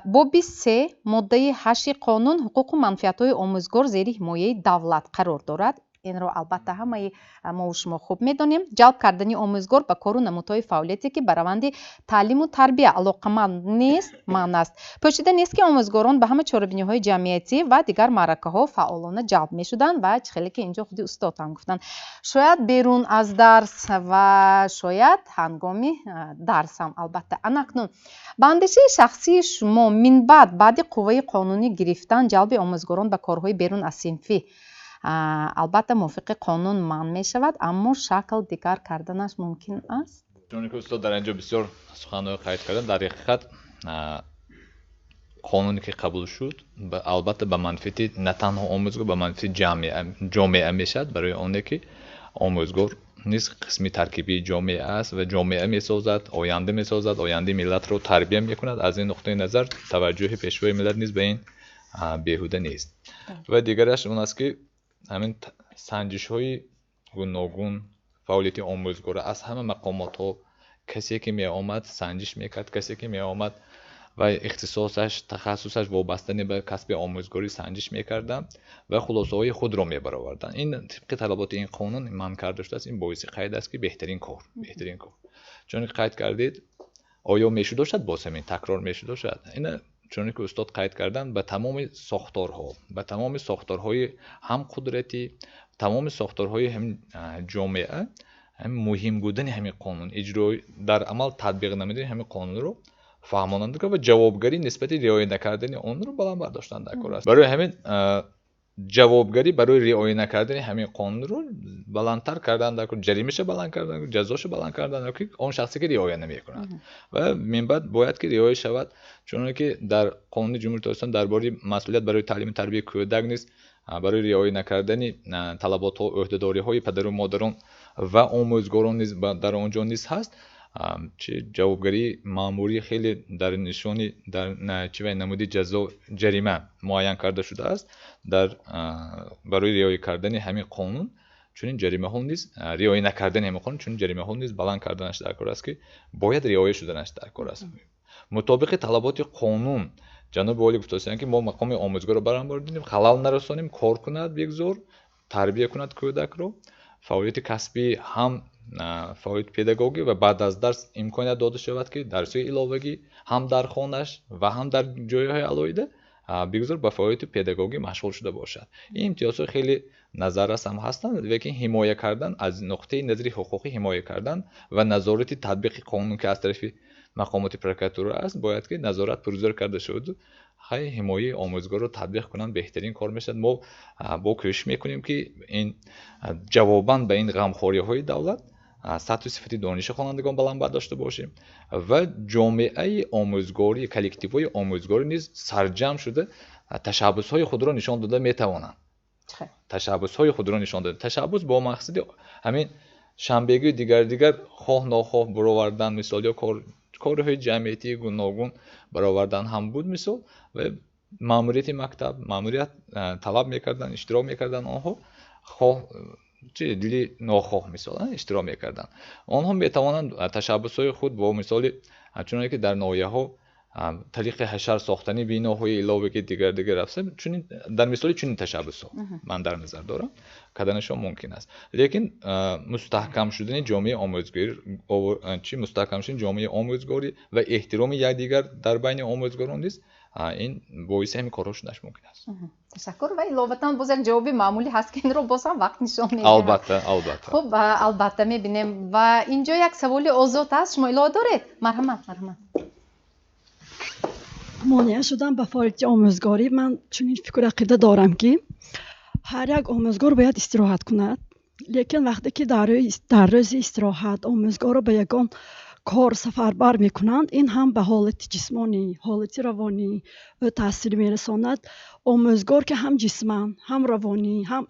باب 3 ماده 8 قانون حقوق و منفعت های آموزگار زیر حمایه دولت قرار دارد. این رو البته همه ما و شما خوب میدونیم. جلب کردن آموزگار به کار و نمودهای فعالیتی که بر روند تعلیم و تربیت علاقمند نیست معنی است. پوشیده نیست که آموزگاران به همه چاره‌بینی‌های جمعیتی و دیگر معرکه‌ها فعالانه جلب می‌شدند و خیلی که اینجا خودی استاد هم گفتن شاید بیرون از درس و شاید هنگامی درس هم. البته اکنون به اندیشه شخصی شما من بعد قوه قانونی گرفتن جلب آموزگاران به کارهای بیرون از صنفی البته موافق قانون معنی می شود، اما شکل دیگر کردنش ممکن است؟ چون که استاد در اینجا بسیار سخنان قید کردن، در حقیقت قانونی که قبول شد البته به منفعت نه تنها آموزگار، به منفعت جامعه می شود، برای آنه که آموزگار نیز قسمی ترکیبی جامعه است و جامعه می سازد، آینده می سازد، آینده ملت رو تربیت می کند. از این نقطه نظر توجه پیشوای ملت نیز به این بیهوده نیست. و دیگرش اون است که همین سنجش های گوناگون فعالیت آموزگار از همه مقامات ها کسی که می آمد سنجش میکرد، کسی که می آمد و اختصاصش تخصصش وابسته به کسب آموزگاری سنجش میکردن و خلاصه های خود را می برآوردن. این طبق طلبات این قانون من کرده شده است. این باعث قید است که بهترین کار چون قید کردید آیا میشه داشت باز همین تکرار میشه داشت. این چون که استاد قید کردن به تمام ساختارها، به تمام ساختارهای هم قدرتی، تمام ساختارهای هم جامعه، هم مهم بودن همین قانون اجرای در عمل تطبیق نمیدن همین قانون رو فهماننده و جوابگری نسبت رعایت نکردن اون رو بالا برداشتن در کار است. برای همین جوابگری برای رعایت نکردن همین قانون رو بلندتر کردن در کار، جریمه‌اش بلند کردن، جزاش بلند کردن که اون شخصی که رعایت نمی‌کند و من بعد باید که رعایت شود. چون که در قانون جمهوری تاجیکستان درباره مسئولیت برای تعلیم و تربیت کودک نیست، برای رعایت نکردن طلبات و عهده‌داری‌های پدر و مادران و آموزگاران نیز در آنجا نیز هست. چه جوابگری ماموری خیلی در نشانی در چه نمودی جزا جریمه معین کرده شده است در برای رعایت کردن همین قانون. چون این جریمه ها نیز رعایت نکردن همین قانون، چون جریمه ها نیز بلند کردنش در کار است که باید رعایت شدنش در کار است. مطابق طلبات قانون جناب عالی گفتند که ما مقام آموزگار رو برآوردیم، خلل نرسانیم، کار کند بگذار، تربیت کند کودک رو، فعالیت کسبی هم فعالیت پداگوژی و بعد از درس امکانیت داده شود که درس‌های علاوه‌ای هم در خانه‌اش و هم در جای‌های علایده بگذار به فعالیت پداگوژی مشغول شده باشد. این امتیازها خیلی نظررس هم هستند، لیکن حمایت کردن از نقطه نظر حقوقی حمایت کردن و نظارت تطبیق قانون که از طرف مقامات پرکاتور است باید که نظارت پروزور کرده شود. خیلی حمایت آموزگار رو تطبیق کنن بهترین کار میشد. ما با کوشش میکنیم که این جواباً به این غمخوری‌های دولت سطح و صفت دانش خوانندگان بلند داشته باشیم و جامعه آموزگاری، کلکتیوهای آموزگاری نیز سرجم شده تشبث‌های خود را نشان داده میتوانند. تشبث‌های خود را نشان داده، تشبث با مقصد همین شنبگی دیگر خواه ناخواه برآوردن مثال یا کارهای جمعیتی گوناگون برآوردن هم بود مثال و ماموریت مکتب، ماموریت طلب میکردن، اشتراک میکردن آنها خواه چه دلی ناخواه مثلا اشتراک میکردن. آنها میتوانند تشبث‌های خود با مثال چون که در ناحیه‌ها طریق حشر ساختنی بیناهای علاوه که دیگر رفته، چون در مثال چون تشبث‌ها من در نظر دارم کردنشان ممکن است. لیکن مستحکم شدن جامعه آموزگاری مستحکم شدن جامعه آموزگاری و احترام یکدیگر در بین آموزگاران نیست، این باعث همین کارها شدنش ممکن است. تشکر. و علاوه باز یک جوابی معمولی هست که این رو باز هم وقت نشان میده. البته خب البته میبینیم و اینجا یک سوال آزاد است، شما اطلاع دارید؟ مرحمت. مانع شدن به فعالیت آموزگاری، من چنین فکر عقیده دارم که هر یک آموزگار باید استراحت کند، لیکن وقتی که در روز استراحت آموزگار رو به یگان کار سفربر میکنند، این هم به حالت جسمانی، حالت روانی تاثیر میرساند. آموزگار که هم جسمان، هم روانی، هم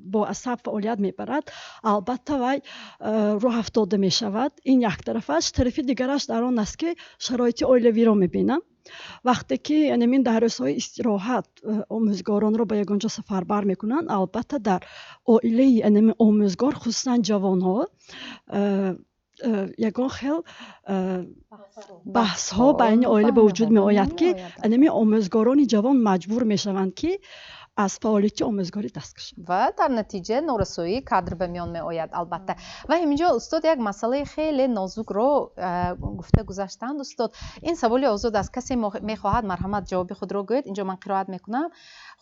با عصب فعالیت میبرد، البته وی راه افتاده میشود. این یک طرفش. طرف دیگرش در آن است که شرایط اولیوی را میبینم. вақте ки анамин дар рӯзҳои истироҳат омӯзгоронро ба ягон ҷо сафарбар мекунанд, албатта дар оилаи анамин омӯзгор хусусан ҷавонҳо ягон хел баҳсҳо байни оила ба вуҷуд меояд ки анамин омӯзгорони ҷавон маҷбур мешаванд ки аз фаъолияти омӯзгорӣ даст кашанд ва дар натиҷа норасоии кадр ба миён меояд. Албатта ва ҳаминҷо устод як масъалаи хеле нозукро гуфта гузаштанд. устод, ин саволи озод аст. касе мехоҳад марҳамат ҷавоби худро гӯед. инҷо ман қироат мекунам.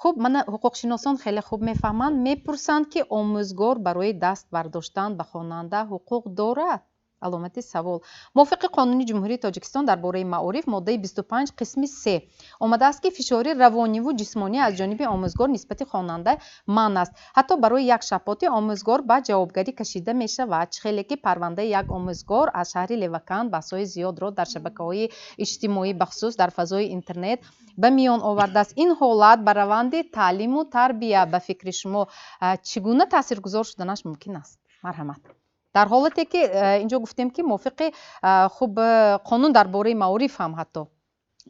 хуб, мана ҳуқуқшиносон хеле хуб мефаҳманд. мепурсанд ки омӯзгор барои даст бардоштан ба хонанда ҳуқуқ дорад? علامت سوال. موافق قانون جمهوری تاجیکستان درباره معارف ماده 25 قسم 3 آمده است که فشار روانی و جسمانی از جانب آموزگار نسبت خواننده منع است. حتی برای یک شباتی آموزگار به جوابگری کشیده می شود. خیلی که پرونده یک آموزگار از شهر لیوکان بحث‌های زیاد را در شبکه‌های اجتماعی بخصوص در فضای اینترنت به میان آورده است. این حالت بر روند تعلیم و تربیت به فکر شما چگونه تاثیرگذار شدنش ممکن است؟ مرحمت. در حالتی که اینجا گفتیم که موافق خوب قانون درباره معارف هم حتی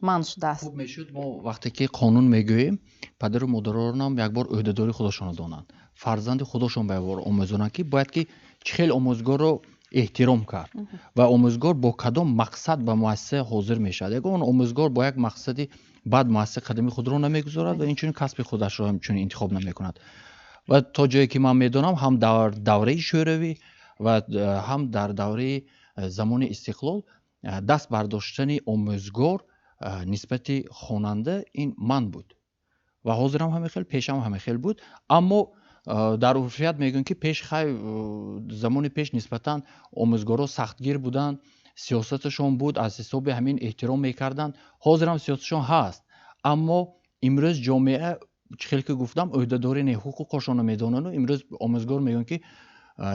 منع شده است. خوب میشد ما وقتی که قانون میگوییم پدر و مادران هم یک بار عهدهداری خودشون دانند. فرزند خودشون به بار آموزونند که باید که خیلی آموزگار رو احترام کرد و آموزگار با کدام مقصد به مؤسسه حاضر میشد. اگر اون آموزگار با یک مقصدی بعد مؤسسه قدم خود رو نمیگذارد و اینچنین کسب خودش رو همچنین انتخاب نمیکند. و تا جایی که من میدونم هم در دوره شوروی و هم در دوره زمان استقلال دست برداشتن آموزگار نسبت خواننده این من بود و حاضر هم خیلی پیش هم خیلی بود. اما در عرفیت میگن که پیش خیلی زمان پیش نسبتا آموزگارا سختگیر بودن، سیاستشون بود از حساب همین احترام میکردن. حاضر هم سیاستشون هست، اما امروز جامعه خیلی که گفتم عهدهداری حقوقشون میدونن و امروز آموزگار میگن که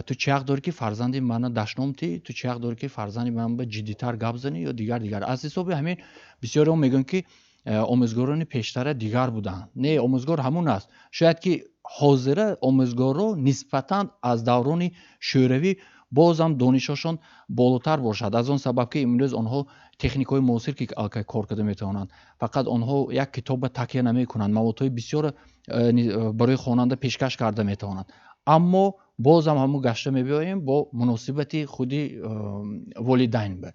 تو چه حق داری که فرزند منو دشنامتی، تو چه حق داری که فرزند من به جدی‌تر گپ زنی یا دیگر. از حساب همین بسیاری هم میگن که آموزگاران پیشتر دیگر بودن. نه، آموزگار همون است. شاید که حاضر آموزگارا نسبتاً از دوران شوروی بازم دانششون بالاتر باشد. از اون سبب که امروز آنها تکنیک‌های معاصر که کار کرده میتونن، فقط آنها یک کتاب تکیه نمیکنن، موادهای بسیار برای خواننده پیشکش کرده میتونن. اما بازم همون گشته میبینیم با مناسبت خودی والدین به.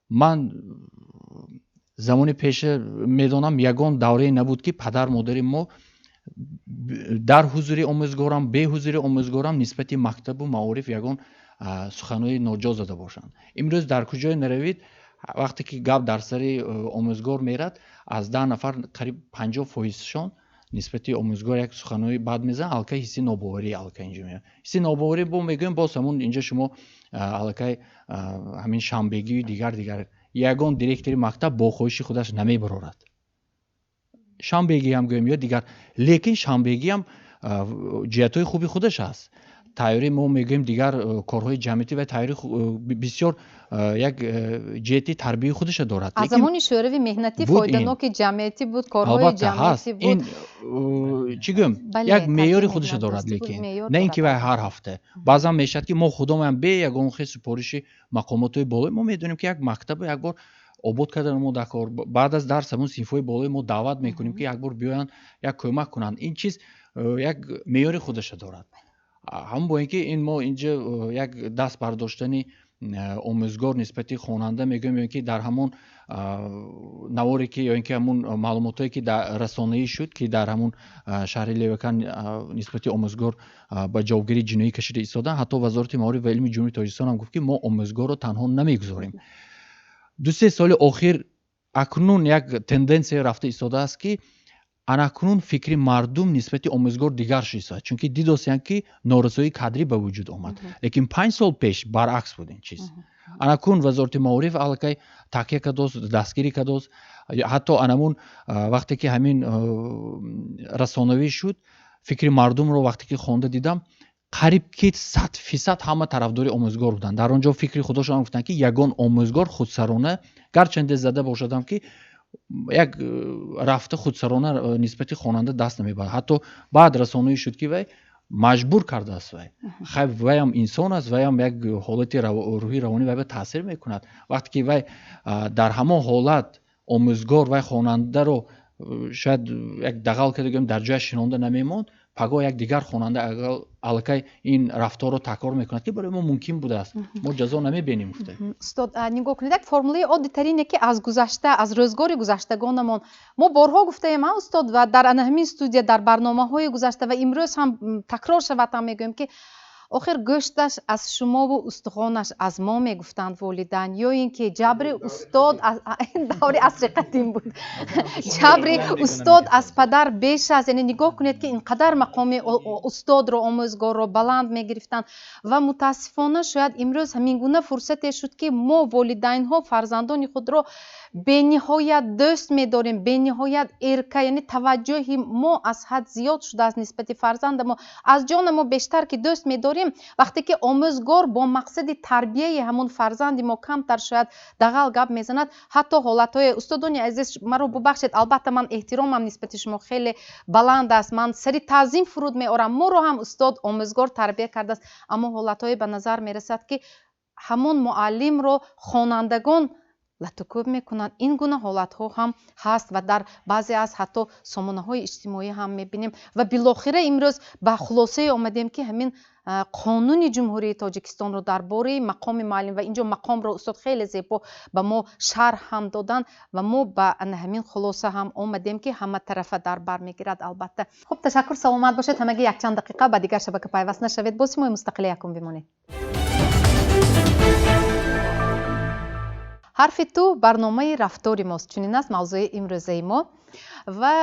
من زمان پیش میدونم یگان دوره نبود که پدر مادر ما در حضور آموزگارم به حضور آموزگارم نسبت مکتب و معارف یگان سخنهای ناجا زده باشند. امروز در کجای نروید وقتی که گپ در سر آموزگار میرد از 10 نفر قریب 50%شون نسبت آموزگار یک سخنهای بد میزنن، الکی حسی ناباوری الکی اینجا میاد. حسی ناباوری با میگیم باز همون اینجا شما الکی همین شنبگی دیگر یگان دیرکتری مکتب با خواهش خودش نمیبرارد. شنبگی هم گویم یا دیگر، لیکن شنبگی هم جهت‌های خوبی خودش هست. تیاری ما میگیم دیگر کارهای جمعیتی و تیاری بسیار یک جهتی تربیت خودش دارد. از زمان شوروی مهنتی فایده‌ناک جمعیتی بود، کارهای جمعیتی بود. این چی گویم یک معیاری خودش دارد، لیکن نه اینکه هر هفته. بعضا میشد که ما خودمون به یگان خیلی سپارش مقامات بالای ما میدونیم که یک مکتب یک بار آباد کردن ما در کار بعد از درس همون صنف‌های بالای ما دعوت میکنیم که یک بار بیاین یک کمک کنن. این چیز یک معیار خودش دارد. هم با اینکه این ما اینجا یک دست برداشتنی آموزگار نسبتی خواننده میگیم که در همون نواری که یا اینکه همون معلوماتی که در رسانه‌ای شد که در همون شهر لیوکان نسبتی آموزگار با جوابگیری جنایی کشیده ایستادن، حتی وزارت معارف و علم جمهوری تاجیکستان هم گفت که ما آموزگار رو تنها نمیگذاریم. 2-3 سال اخیر اکنون یک تندنسی رفته ایستاده است که اکنون فکری مردم نسبت آموزگار دیگر شده، چون که دیدوسیان که نارسایی کادری به وجود آمد. لیکن 5 سال پیش برعکس بود این چیز. اکنون وزارت معارف الکی تاکیه کداست، دستگیری کداست. حتی انمون وقتی که همین رسانه‌ای شد فکری مردم رو وقتی که خوانده دیدم قریب که 100% همه طرفدار آموزگار بودن. در آنجا فکری خودشون گفتن که یگان آموزگار خودسرانه گرچند زده باشدم که یک رفته خودسرانه نسبت خواننده دست نمیبرد. حتی بعد رسانه‌ای شد که وی مجبور کرده است. خب وی هم انسان است، وی هم یک حالت روحی روانی وی به تاثیر میکند. وقتی که وی در همه حالت омӯзгор ва хонандаро шояд як дағал кардагем дар ҷояш шинонда намемонд, пагоҳ як дигар хонанда аллакай ин рафторро такрор мекунад ки барои мо мумкин будааст, мо ҷазо намебинем гуфта. устод нигоҳ кунед, як формулаи оддитарине ки аз гузашта, аз рӯзгори гузаштагонамон мо борҳо гуфтаем устод, ва дар ҳамин студия дар барномаҳои гузашта ва имрӯз ҳам такрор шавад, ҳам мегӯем ки охир гӯшташ аз шумову устухонаш аз мо мегуфтанд волидайн, ё ин ки ҷабри устод даври асри қадим буд, ҷабри устод аз падар беш аст. Яъне нигоҳ кунед ки инқадар мақоми устодро, омӯзгорро баланд мегирифтанд ва мутаассифона шояд имрӯз ҳамин гуна фурсате шуд ки мо волидайнҳо фарзандони худро бениҳоят дӯст медорем, бениҳоят эрка, яъне таваҷҷӯҳи мо аз ҳад зиёд шудааст нисбати фарзандамо, аз ҷонамо бештар ки дӯст медорем, вақте ки омӯзгор бо мақсади тарбияи ҳамон фарзанди мо камтар шояд дағал гап мезанад. Ҳатто ҳолатҳои устодони азиз, маро бубахшед, албатта ман эҳтиромам нисбати шумо хеле баланд аст, ман сари таъзим фуруд меорам, моро ҳам устод омӯзгор тарбия кардааст, аммо ҳолатҳое ба назар мерасад ки ҳамон муаллимро хонандагон латукӯб мекунанд. Ин гуна ҳолатҳо ҳам ҳаст ва дар баъзе аз ҳатто сомонаҳои иҷтимоӣ ҳам мебинем ва билохира имрӯз ба хулосае омадем ки ҳамин қонуни ҷумҳурии Тоҷикистонро дар бораи мақоми муаллим, ва инҷо мақомро устод хеле зебо ба мо шарҳ ҳам доданд ва мо ба ҳамин хулоса ҳам омадем ки ҳама тарафа дар бар мегирад. Албатта хуб, ташаккур, саломат бошед. ҳамаги якчанд дақиқа ба дигар шабака пайваст нашавед. бо симои мустақили якум бимонед. ҳарфи ту барномаи рафтори мост, чунин аст мавзӯи имрӯзаи мо. ва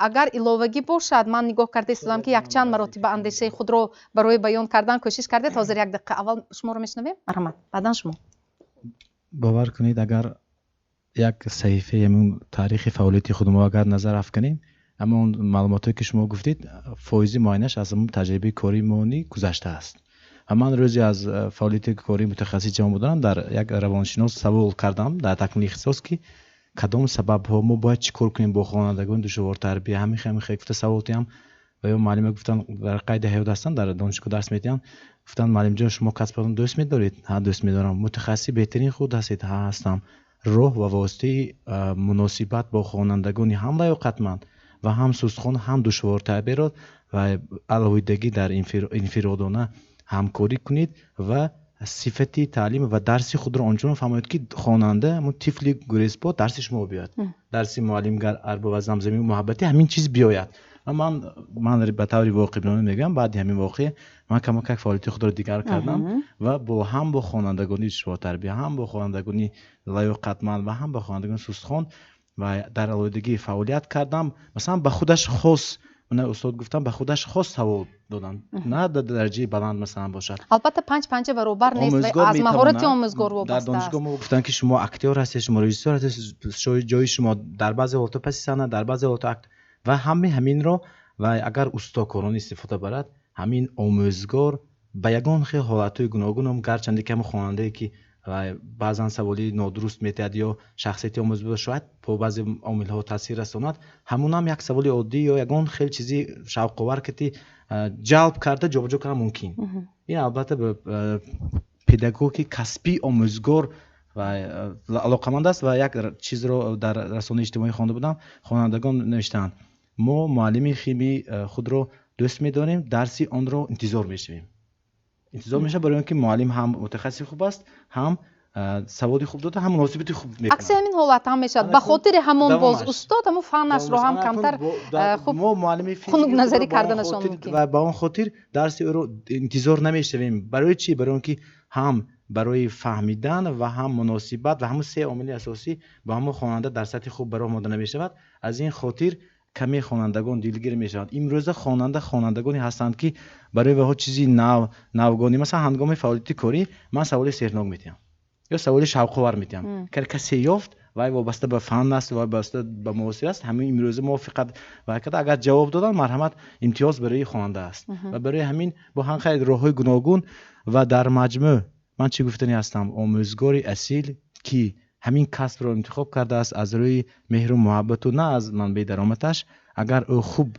агар иловагӣ бошад, ман нигоҳ карда истодам ки якчанд маротиба андешаи худро барои баён кардан кӯшиш кардед. ҳозир як дақиқа аввал шуморо мешунавем. марҳамат, баъдан шумо. бовар кунед, агар як саҳифаи ҳамин таърихи фаъолияти худмо агар назар афканем, ҳамон маълумотое ки шумо гуфтед, фоизи муайянаш аз ҳамон таҷрибаи коримони гузашта аст. من روزی از فعالیت کاری متخصص جامعه بودم در یک روانشناس سوال کردم در تکمیل اختصاص که کدام سبب ها ما باید چیکار کنیم با خوانندگان دشوار تربیه. همین گفته سوالاتیم و یا معلم گفتن در قید حیات هستن، در دانشگاه درس میدن، گفتن معلم جان شما کسب دوست می‌دارید؟ ها دوست می‌دارم. متخصص بهترین خود هستید؟ ها هستم. راه و واسطه مناسبت با خوانندگان هم لیاقتمند و هم سوسخوان هم دشوار تربیه را و علاوه‌دگی در انفرادانه همکاری کنید و صفتی تعلیم و درسی خود را آنچنان فهمید که خواننده همون طفلی گریزپا درسش ما بیاد، درسی معلمگر ارباب و زمزمه و محبتی همین چیز بیاید. من به طور واقعی میگم بعد همین واقعی من کماکان فعالیت خود را دیگر کردم و با خوانندگانی دشوار تربیه، هم با خوانندگانی لیاقتمند و هم با خوانندگان سستخوان و در علاوه‌دگی فعالیت کردم. مثلا به خودش خاص، من استاد گفتم به خودش خاص سوال دادن، نه در درجه بلند مثلا باشد. البته 5 برابر نیست و از مهارت آموزگار وابسته است. در دانشگاه ما گفتن که شما اکتور هستید، شما رژیسور هستید، جای شما در بعضی حالت پس صحنه، در بعضی حالت اکت و همین رو و اگر استادکاران استفاده برد، همین آموزگار به یگان خیلی حالت‌های گوناگون هم گرچند که هم خواننده که و بعضا سوالی نادرست میتید یا شخصیت آموزگار شاید با بعضی عامل‌ها تاثیر رساند، همون هم یک سوالی عادی یا یگان خیلی چیزی شوق‌آور که جلب کرده جابجا کردن ممکن. این البته به پداگوژی کسبی آموزگار و علاقه‌مند است و یک چیز رو در رسانه اجتماعی خوانده بودم، خوانندگان نوشتند ما معلم شیمی خود رو دوست می‌داریم، درسی آن رو انتظار می‌شویم. انتظار میشه برای اینکه معلم هم متخصص خوب است، هم سوادی خوب داده، هم مناسبتی خوب میکنه. عکس همین حالت هم میشد. به خاطر همون باز استاد همون فنش رو هم کمتر خوب ما معلم خنک نظری کردنشون ممکن و با اون خاطر درسی او رو انتظار نمیشویم. برای چی؟ برای اینکه هم برای فهمیدن و هم مناسبت و هم سه عامل اساسی با هم خواننده در سطح خوب برای آماده نمیشود. از این خاطر کمی خوانندگان دیلگیر میشوند. امروز خوانندگانی هستند که برای وها چیزی نوگانی مثلا هنگام فعالیت کاری من سوال سحرناک میتیم یا سوال شوق‌آور میتیم که کسی یافت و وابسته به فن است و وابسته به موضوع است، همین امروز موافقت و اگر جواب دادن مرحمت امتیاز برای خواننده است و برای همین با هم خیلی راههای گوناگون و در مجموع من چی گفتنی هستم آموزگار اصیل که همین کسب رو انتخاب کرده است از روی مهر و محبت و نه از منبع درآمدش. اگر او خوب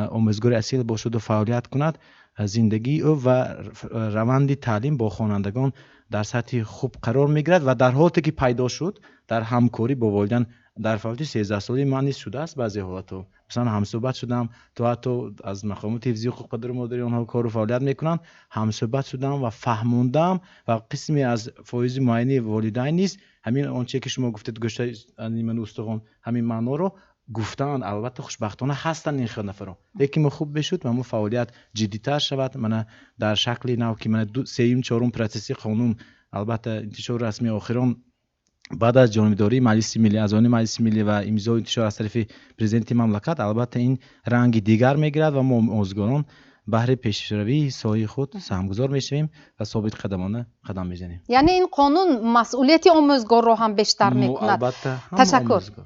آموزگار اصیل باشد و فعالیت کند، زندگی او و روند تعلیم با خوانندگان در سطح خوب قرار میگیرد و در حالی که پیدا شد در همکاری با والدین در فعالیت 13 ساله من نیست شده است بعضی حالاتو مثلا همصحبت شدم تو حتی از مقامات حفظی حقوق پدر و مادری اونها کار و فعالیت میکنن همصحبت شدم و فهموندم و قسمی از فایز معینی والدین نیست همین آنچه که شما گفتید گوشه من استخوان همین معنا رو گفتن البته خوشبختانه هستن این خیلی نفرا یکی ما خوب بشود و ما فعالیت جدیتر شود من در شکلی نو که من سوم چهارم پروسسی قانون البته انتشار رسمی آخران بعد از جانبداری مجلس ملی اعضای مجلس ملی و امضای انتشار از طرف پرزیدنت مملکت البته این رنگ دیگر میگیرد و ما آموزگاران بهره پیشروی سایه خود سهمگذار میشویم و ثابت قدمانه قدم میزنیم. یعنی این قانون مسئولیت آموزگار رو هم بیشتر میکند.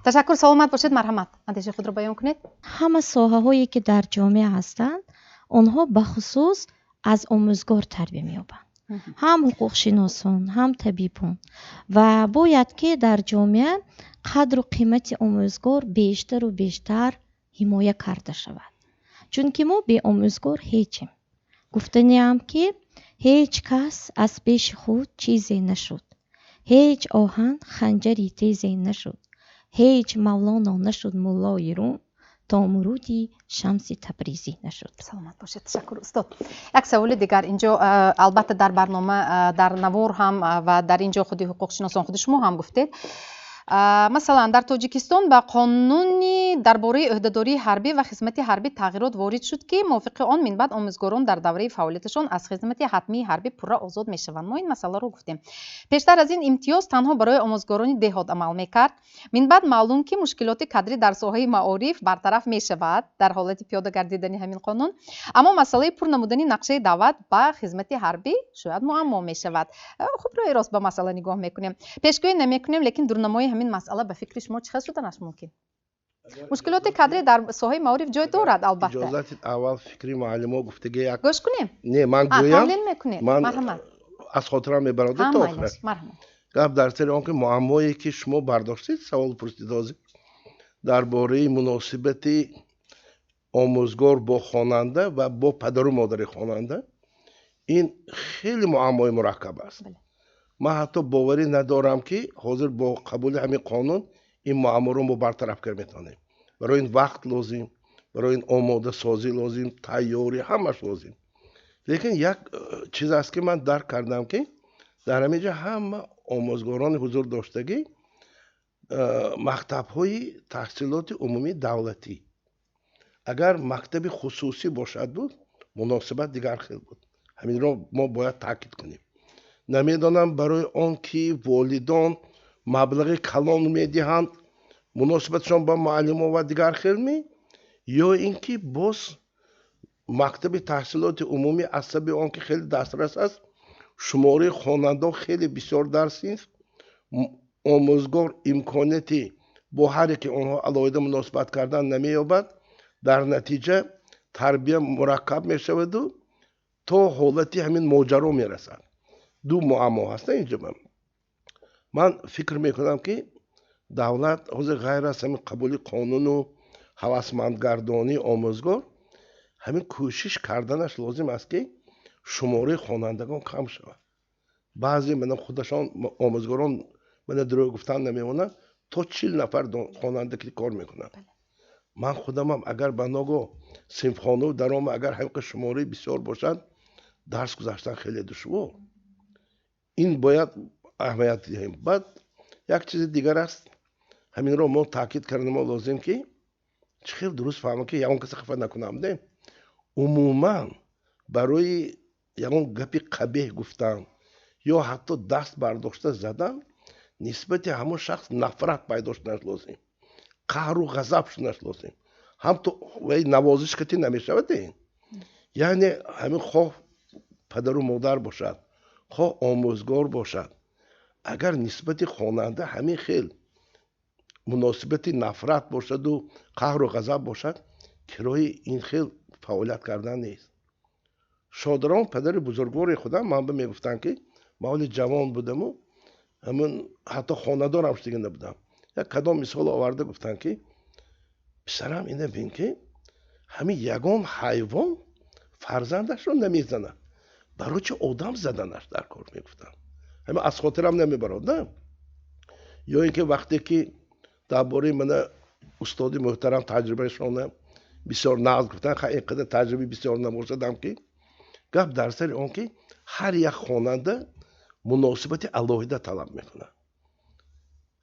تشکر سلامت باشید. مرحمت اندیشه خود رو بیان کنید. همه ساحه هایی که در جامعه هستند آنها به خصوص از آموزگار تربیت می‌یابند. هم حقوق شناسان هم طبیبان و باید که در جامعه قدر و قیمت آموزگار بیشتر و بیشتر حمایت کرده شود چون که ما به آموزگار هیچیم گفتنی هم که هیچ کس از پیش خود چیزی نشد هیچ آهن خنجری تیزی نشد هیچ مولانا نشد مولای روم تا مرودی شمس تبریزی نشد. سلامت باشید. تشکر استاد. یک سوال دیگر اینجا البته در برنامه در نوار هم و در اینجا خودی حقوق شناسان خود شما هم گفتید مثلا در تاجیکستان با قانونی درباره عهدهداری حربی و خدمت حربی تغییرات وارد شد که موافق آن من بعد آموزگاران در دوره فعالیتشان از خدمت حتمی حربی پورا آزاد میشوند. ما این مسئله رو گفتیم. پیشتر از این امتیاز تنها برای آموزگاران دهات عمل میکرد. من بعد معلوم که مشکلات کادری در ساحه معارف برطرف میشود در حالت پیاده گردیدن همین قانون اما مسئله پر نمودن نقشه دعوت به خدمت حربی شاید معما میشود. خب روی راست به مسئله نگاه میکنیم. پیشگویی نمیکنیم لیکن دورنمای همین مسئله به فکر شما چه شدنش ممکن؟ مشکلات کادری در ساحه معارف جای دارد البته. اجازت اول فکری معلم گفتگی یک گوش کنیم. نه من گویم. من از خاطرم میبرم تا آخر. گفت در سر آنکه معمایی که شما برداشتید سوال پرسیدید درباره مناسبت آموزگار با خواننده و با پدر و مادر خواننده این خیلی معمای مرکب است. من حتی باوری ندارم که حاضر با قبول همین قانون این معما رو ما برطرف کرد میتونیم. برای این وقت لازم، برای این آماده سازی لازم، تیاری همش لازم. لیکن یک چیز است که من درک کردم که در همینجا همه آموزگاران حضور داشتگی مکتب های تحصیلات عمومی دولتی اگر مکتب خصوصی باشد بود مناسبت دیگر خیلی بود. همین رو ما باید تاکید کنیم. نمیدانم برای آن که والدان مبلغ کلان میدهند مناسبتشان با معلم و دیگر خیلی یا اینکه باز مکتب تحصیلات عمومی عصب آن که خیلی دسترس است شماره خواننده خیلی بسیار درس است آموزگار امکاناتی با هر که آنها علاوه مناسبت کردن نمییابد در نتیجه تربیت مرکب میشود و تا حالتی همین ماجرا میرسد. دو معما هست اینجا. من فکر میکنم که دولت حاضر غیر از همین قبول قانون و هوسمندگردانی آموزگار همین کوشش کردنش لازم است که شماره خوانندگان کم شود. بعضی من خودشان آموزگاران من دروغ گفتن نمیمونن تا 40 نفر خواننده که کار میکنن. من خودم هم اگر بناگو صنفخانه و درام اگر حق شماره بسیار باشد درس گذاشتن خیلی دشوار. این باید اهمیت دهیم. بعد یک چیز دیگر است همین رو ما تاکید کردیم ما لازم که خیلی درست فهمم که یگان کسی خفه نکنم ده عموما برای یگان گپی قبیح گفتن یا حتی دست برداشته زدن نسبت همون شخص نفرت پیدا شدنش لازم قهر و غضب شدنش لازم هم تو وی نوازش کتی نمیشود این یعنی همین خواه پدر و مادر باشد خواه آموزگار باشد اگر نسبت خواننده همین خیل مناسبت نفرت باشد و قهر و غضب باشد کرای این خیل فعالیت کردن نیست. شادران پدر بزرگوار خودم من به میگفتن که من جوان بودم و همون حتی خانه‌دار هم دیگه نبودم. یک کدام مثال آورده گفتن که پسرم اینه بین که همین یگان حیوان فرزندش رو نمیزنه برای چه آدم زدنش در کار میگفتن. همین از خاطرم نمیبرد نه یا اینکه وقتی که درباره من استاد محترم تجربهشون بسیار ناز گفتن. خیلی اینقدر تجربه بسیار نباشدم که گپ در سر اون که هر یک خواننده مناسبت الهیده طلب میکنه.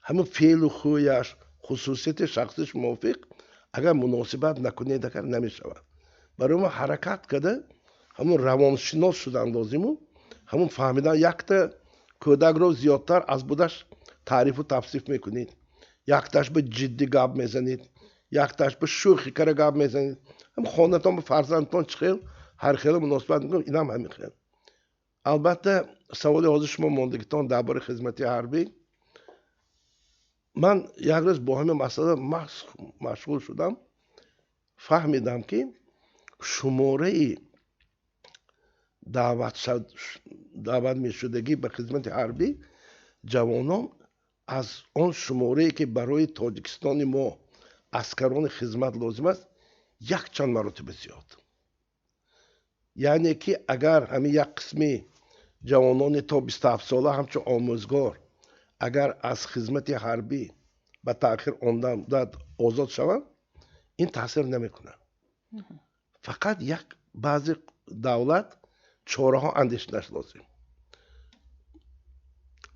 همون فعل و خویش خصوصیت شخصش موافق اگر مناسبت نکنه دیگر نمیشود. برای ما حرکت کرده همون روانشناس شدن لازمه. همون فهمیدن یک تا کودک رو زیادتر از بودش تعریف و توصیف میکنید، یک تاش به جدی گپ میزنید، یک تاش به شوخی کار گپ میزنید. هم خانتان به فرزندتان چخیل هر خیلی مناسبت میکنم، این هم همین خیل. البته سوال حاضر شما موندگیتان درباره خدمت حربی، من یک روز با همین مسئله مشغول شدم، فهمیدم که شماره دعوت می شدگی به خدمت حربی جوانان از آن شماره که برای تاجیکستان ما عسکران خدمت لازم است یک چند مراتب زیاد. یعنی که اگر همین یک قسمی جوانان تا 27 ساله همچون آموزگار اگر از خدمت حربی به تأخیر آمدن آزاد شوند، این تاثیر نمیکنه. فقط یک بعضی دولت چاره ها اندیشیدنش لازم.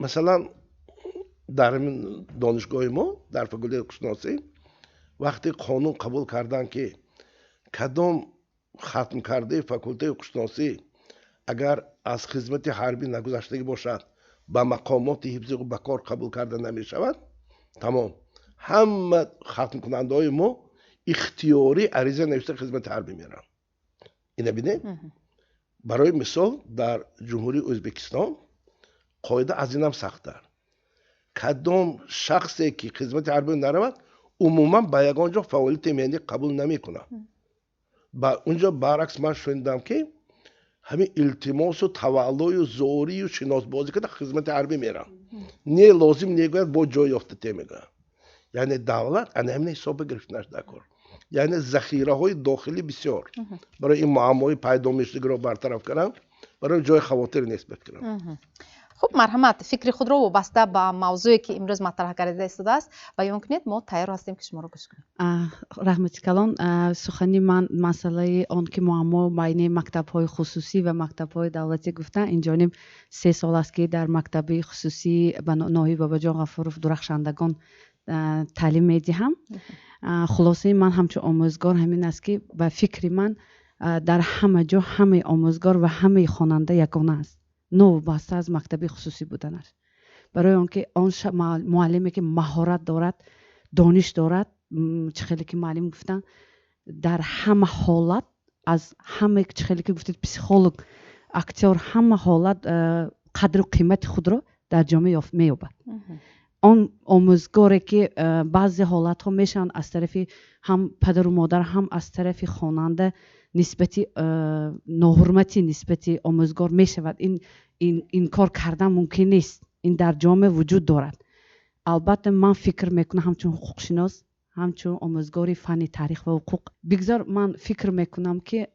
مثلا در دانشگاه ما در فکولته حقوق‌شناسی وقتی قانون قبول کردن که کدام ختم کرده فکولته حقوق‌شناسی اگر از خدمت حربی نگذشتگی باشد به مقامات حفظی و بکار قبول کرده نمی شود، تمام همه ختم کننده های ما اختیاری عریضه نوشته خدمت حربی میرن. اینه بینید. برای مثال در جمهوری ازبکستان قاعده از این هم سخت‌تر. کدام شخصی که خدمت حربی نرود عموما به یگان جا فعالیت مهنی قبول نمیکنه. با اونجا برعکس من شنیدم که همین التماس و تولای و زوری و شناسبازی که در خدمت حربی میرن. نه لازم نگوید با جای یافته میگه. یعنی دولت همین حساب گرفتنش دکار. یعنی ذخیره های داخلی بسیار برای این معمای پیدا میشدگی رو برطرف کنم، برای جای خواطر نسبت کنم. خب مرحمت، فکر خود رو وابسته به موضوعی که امروز مطرح کرده است بیان کنید. ما تیار هستیم که شما رو گوش کنیم. رحمت کلان، سخنی من مسئله آن که معما بین مکتب های خصوصی و مکتب های دولتی گفتن. اینجانیم 3 سال است که در مکتب خصوصی به ناهی بابا جان غفورов درخشندگان تعلیم میدهم. خلاصه من همچون آموزگار همین است که به فکر من در همه جا همه آموزگار و همه خواننده یگانه است، نو بسته از مکتب خصوصی بودن است. برای آنکه آن معلمی که مهارت دارد، دانش دارد، چه خیلی که معلم گفتن در همه حالت، از همه چه خیلی که گفتید پسیخولوگ، اکتور، همه حالت قدر و قیمت خود را در جامعه مییابد. آن آموزگاری که بعضی حالت ها میشن از طرف هم پدر و مادر هم از طرف خواننده نسبتی ناحرمتی نسبتی آموزگار میشود. این کار کردن ممکن نیست. این در جامعه وجود دارد. البته من فکر میکنم همچون حقوق شناس، همچون آموزگاری فن تاریخ و حقوق بگذار، من فکر میکنم که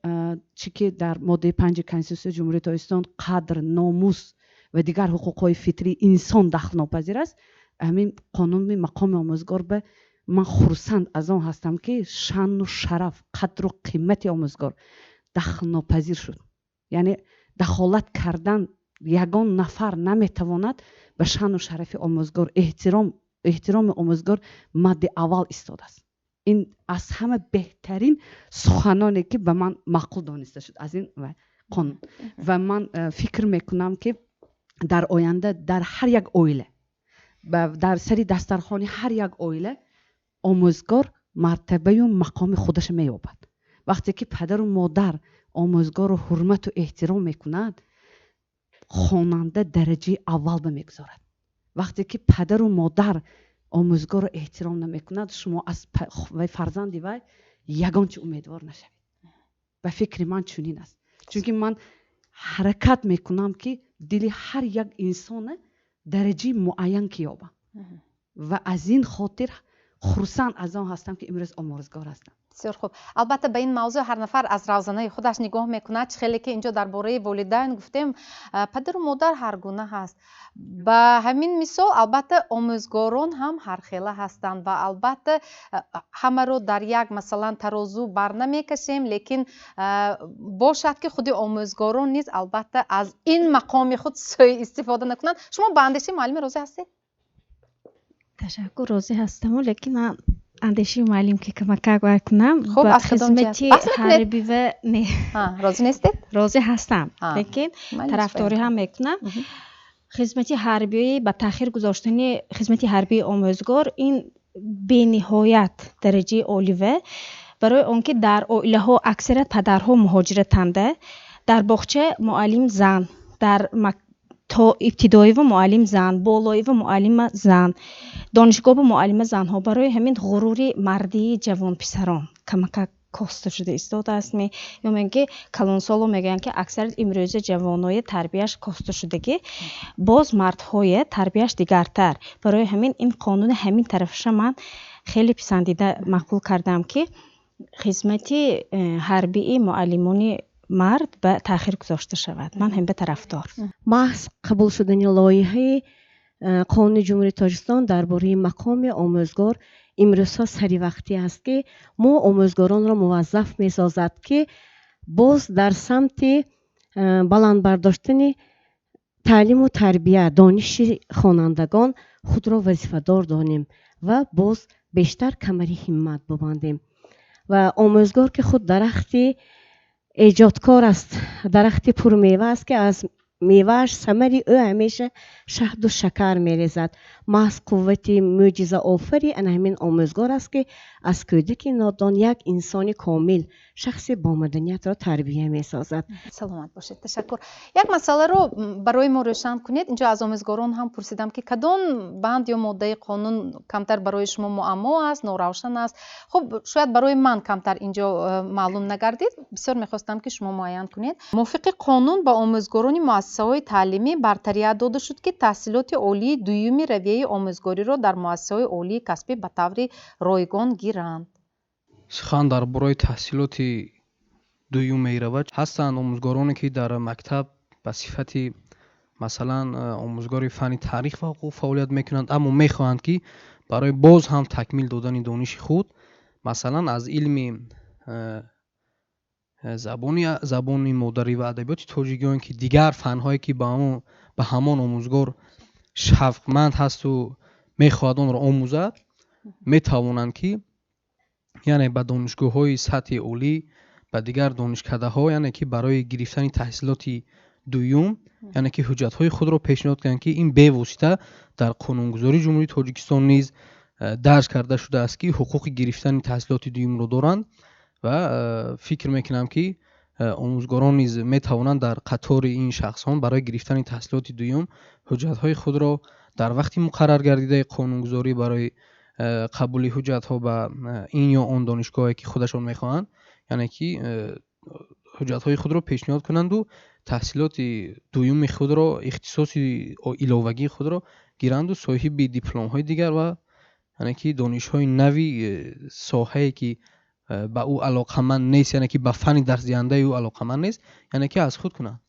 چی که در ماده 5 کنستیتوسیون جمهوری تاجیکستان قدر، ناموس و دیگر حقوقهای فطری انسان دخل ناپذیر است، همین قانون مقام آموزگار به من خرسند از آن هستم که شان و شرف، قدر و قیمت آموزگار دخل ناپذیر شد. یعنی دخالت کردن یگان نفر نمیتواند به شان و شرف آموزگار، احترام آموزگار مد اول ایستاده است. این از همه بهترین سخنانی که به من معقول دانسته شد از این قانون. و من فکر میکنم که در آینده در هر یک عائله و در سری دسترخوان هر یک عائله آموزگار مرتبه و مقام خودش مییابد. وقتی که پدر و مادر آموزگار رو حرمت و احترام میکند، خواننده درجه اول به میگذارد. وقتی که پدر و مادر آموزگار رو احترام نمیکند، شما از فرزندی وی یگان چه امیدوار نشوید. به فکر من چنین است. چون که من حرکت میکنم که دل هر یک انسان درجه معین که یابم و از این خاطر خرسند از آن هستم که امروز آموزگار هستم. بسیار خوب. البته به این موضوع هر نفر از روزانه خودش نگاه میکند. خیلی که اینجا درباره والدین گفتیم، پدر و مادر هر گونه هست. به همین مثال البته آموزگاران هم هر خیلی هستند و البته همه رو در یک مثلا ترازو بر نمیکشیم، لیکن باشد که خود آموزگاران نیز البته از این مقام خود سوء استفاده نکنند. شما با اندیشه معلم راضی هستید؟ تشکر، راضی هستم، لیکن من اندیشه معلم که کمک کنم خب با از خدمتی حربی و نه راضی نیستید؟ راضی هستم، لیکن طرفداری هم میکنم. خدمتی حربی با تاخیر گذاشتن خدمتی حربی آموزگار این به نهایت درجه عالیه، برای آنکه در عائله ها اکثریت پدرها مهاجرتنده، در باغچه معلم زن، در تا ابتدایی و معلم زن، بالایی و معلم زن، دانشگاه و معلم زن ها. برای همین غروری مردی جوان پسران کمک کاسته شده ایستاده است. یا میگه کلان سالو میگن که اکثر امروزه جوانای تربیتش کاسته شدگی، باز مردهای تربیتش دیگرتر. برای همین این قانون همین طرفش من خیلی پسندیده مقبول کردم که خدمتی حربی معلمانی مرد به تاخیر گذاشته شود. من هم به طرفدار. محض قبول شدن لایحه قانون جمهوری تاجیکستان درباره مقام آموزگار امروزها سری وقتی است که ما آموزگاران را موظف می سازد که باز در سمت بلند برداشتن تعلیم و تربیت دانش خوانندگان خود را وظیفه دار دانیم و باز بیشتر کمری همت ببندیم. و آموزگار که خود درختی ایجادکار است، درختی پر میوه است که از میوهش ثمری او همیشه شهد و شکر میریزد. محض قوت معجزه آفری همین آموزگار است که از کودک نادان یک انسان کامل، شخص با مدنیت را تربیت میسازد. سلامت باشید. تشکر. یک مسئله رو برای ما روشن کنید. اینجا از آموزگاران هم پرسیدم که کدام بند یا ماده قانون کمتر برای شما معما است، ناروشن است. خب شاید برای من کمتر اینجا معلوم نگردید. بسیار میخواستم که شما معین کنید. موافق قانون با آموزگاران مؤسسه‌های تعلیمی برتری داده شد که تحصیلات عالی دویمی رویه آموزگاری را در مؤسسه‌های عالی کسبی به طور رایگان گیرند. سخن درباره تحصیلات دویمی روج هستند آموزگارانی که در مکتب به صفت مثلا آموزگار فن تاریخ و حقوق فعالیت میکنند، اما میخواهند که برای باز هم تکمیل دادن دانش خود مثلا از علم زبان مادری و ادبیات تاجیکیان که دیگر فن‌هایی که به همان آموزگار شوقمند هست و میخواهد آن را آموزد، میتوانند که یعنی به دانشگاه‌های سطح عالی و دیگر دانشکده‌ها یعنی که برای گرفتن تحصیلات دوم یعنی که حجت‌های خود را پیشنهاد کنند که این به واسطه در قانونگذاری جمهوری تاجیکستان نیز درج کرده شده است که حقوق گرفتن تحصیلات دوم را دارند و فکر میکنم که آموزگاران نیز میتوانند در قطار این شخصان برای گرفتن تحصیلات دوم حجت‌های خود را در وقتی مقرر گردیده قانونگذاری برای قبول حجت‌ها به این یا آن دانشگاهی که خودشان میخواهند یعنی که حجت‌های خود را پیشنهاد کنند و تحصیلات دوم خود را اختصاص علاوگی خود را گیرند و صاحب دیپلم‌های دیگر و یعنی که دانش‌های نوی ساحه‌ای که به او علاقمند نیست یعنی که به فن درس دهنده او علاقمند نیست یعنی که از خود کنند.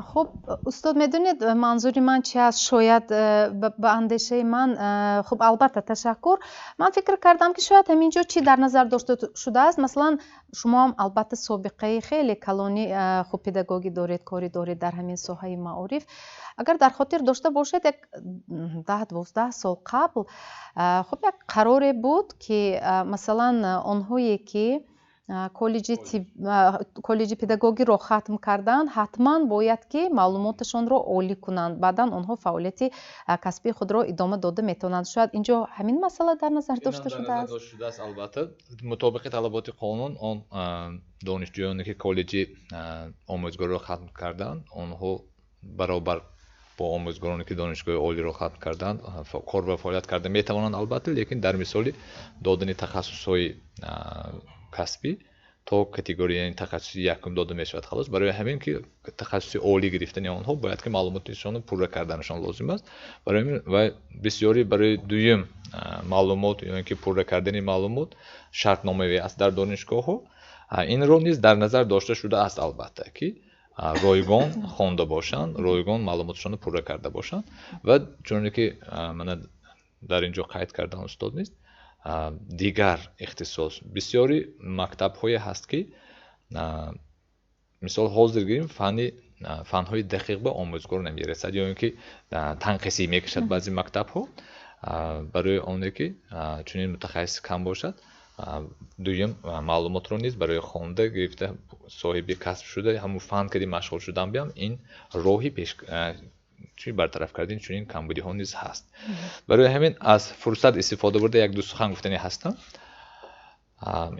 خب استاد میدونید منظور من چی است؟ شاید به اندیشه من خب البته تشکر. من فکر کردم که شاید همینجا چی در نظر داشته شده است. مثلا شما هم البته سابقه خیلی کلانی خب پداگوژی دارید، کاری دارید در همین ساحه معارف. اگر در خاطر داشته باشید یک 10-12 سال قبل خب یک قراری بود که مثلا آنهایی که کالج پداگوژی را ختم کردند حتما باید که معلوماتشان را عالی کنند، بعدا آنها فعالیت کسبی خود را ادامه داده میتونند. شاید اینجا همین مسئله در نظر داشته شده است. البته مطابق طلبات قانون آن دانشجویانی که کالج آموزگاری را ختم کردند آنها برابر با آموزگارانی که دانشگاه عالی را ختم کردند کار و فعالیت کرده میتوانند البته، لیکن در مثال دادن تخصص‌های کسبی تا کاتگوری این تخصصی یکم داده میشود. خلاص برای همین که تخصص عالی گرفتن آنها باید که معلوماتشان پوره کردنشان لازم است. برای همین و بسیاری برای دوم маълумот ё ин ки пурра кардани маълумот шартномавӣ аст дар донишгоҳҳо. Инро низ дар назар дошта шудааст албатта ки ройгон хонда бошанд, ройгон маълумотшонро пурра карда бошанд ва чуноне ки мана дар инҷо қайд кардан устод нест, дигар ихтисос бисёри мактабҳое ҳаст ки мисол ҳозир гирем фанҳои дақиқ ба омӯзгор намерасад ё ин ки танқисӣ мекашад баъзи мактабҳо барои оне ки чунин мутахассис кам бошад. дуюм маълумотро низ барои хонда гирифта соҳиби касб шуда ҳамун фан кади машғул шудан биям ин роҳи чӣ бартараф кардани чунин камбудиҳо низ ҳаст. барои ҳамин аз фурсат истифода бурда як ду сухан гуфтанӣ ҳастам.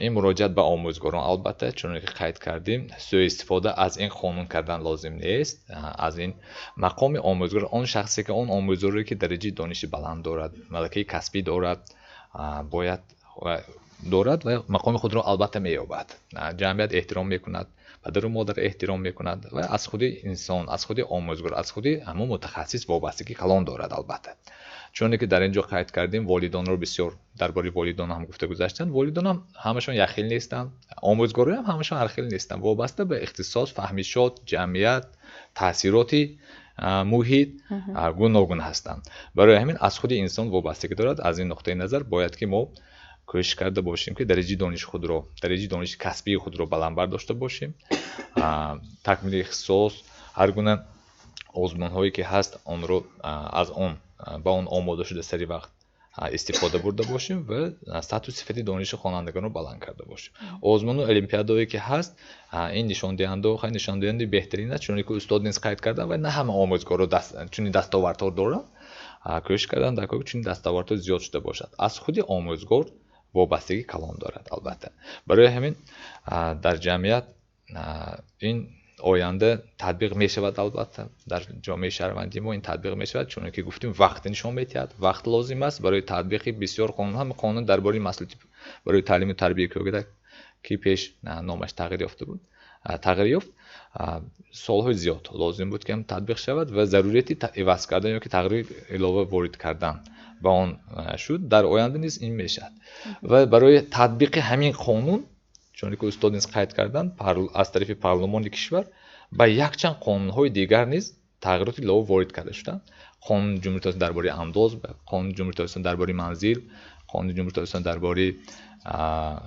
ин муроҷиат ба омӯзгорон албатта чуноне ки қайд кардем сӯистифода аз ин қонун кардан лозим нест. аз ин мақоми омӯзгор он шахсе ки он омӯзгоре ки дараҷаи дониши баланд дорад, малакаи касбӣ дорад, бояд дорад ва мақоми худро албатта меёбад. ҷамъият эҳтиром мекунад, падару модар эҳтиром мекунад ва аз худи инсон, аз худи омӯзгор, аз худи ҳамон мутахассис вобастагӣ калон дорад албатта. чуноне ки дар инҷо қайд кардем волидонро бисёр дар бори волидон ҳам гуфта гузаштанд. волидон ҳам ҳамашон якхел нестанд, омӯзгорӣ ҳам ҳамашон ҳархел нестанд. вобаста ба ихтисос, фаҳмишот, ҷамъият, таъсироти муҳит гуногун ҳастанд. барои ҳамин аз худи инсон вобастагӣ дорад. аз ин нуқтаи назар бояд ки мо кӯшиш карда бошем ки дараҷаи дониши худро, дараҷаи дониши касбии худро баландбар дошта бошем. такмили ихтисос, ҳар гуна озмунҳое ки ҳаст онро аз он ба он омода шуда сари вақт истифода бурда бошем ва сатҳу сифати дониши хонандагонро баланд карда бошем. озмуну олимпиадое ки ҳаст ин нишондиҳандаҳо хай нишондиҳандаи беҳтарин аст, чуноне ки устод низ қайд кардан ва на ҳама омӯзгорро чунин дастовардҳо доранд. кӯшиш кардан дар кор чунин дастовардҳо зиёд шуда бошад. аз худи омӯзгор вобастагӣ калон дорад албатта. барои ҳамин дар ҷамъият ин оянда татбиқ мешавад албатта. дар ҷомеаи шаҳрвандии мо ин татбиқ мешавад, чуноне ки гуфтем вақт нишон медиҳад, вақт лозим аст барои татбиқи бисёр қонун. ҳама қонун дар бораи масъулияти барои таълиму тарбия ки пеш номаш тағйир ёфта буд, тағйир ёфт, солҳои зиёд лозим буд ки ҳам татбиқ шавад ва зарурияти иваз кардан ё ки тағйир илова ворид кардан ба он шуд. дар оянда низ ин мешавад ва барои татбиқи ҳамин қонун чуноне ки устод низ қайд кардан аз тарафи парлумони кишвар ба якчанд қонунҳои дигар низ тағйироти илова ворид карда шуданд. қонуни ҷумҳурии Tojikiston дар бораи андоз, қонуни ҷумҳурии Tojikiston дар бораи манзил, қонуни ҷумҳурии Tojikiston дар бораи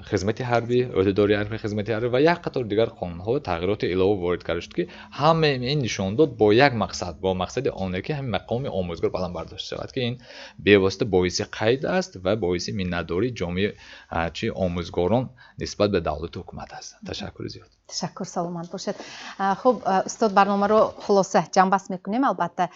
хизмати ҳарбӣ, ӯҳдадори ҳарбӣ, хизмати ҳарбӣ ва як қатор дигар қонунҳо тағйироти илова ворид карда шуд ки ҳамаи ин нишон дод бо як мақсад, бо мақсади оне ки ҳамин мақоми омӯзгор баланд бардошта шавад ки ин бевосита боиси қайд аст ва боиси миннатдории ҷомеаи чи омӯзгорон нисбат ба давлату ҳукумат аст. ташаккури зиёд. ташаккур, саломат бошед. хуб устод, барномаро хулоса ҷамъбаст мекунем. албатта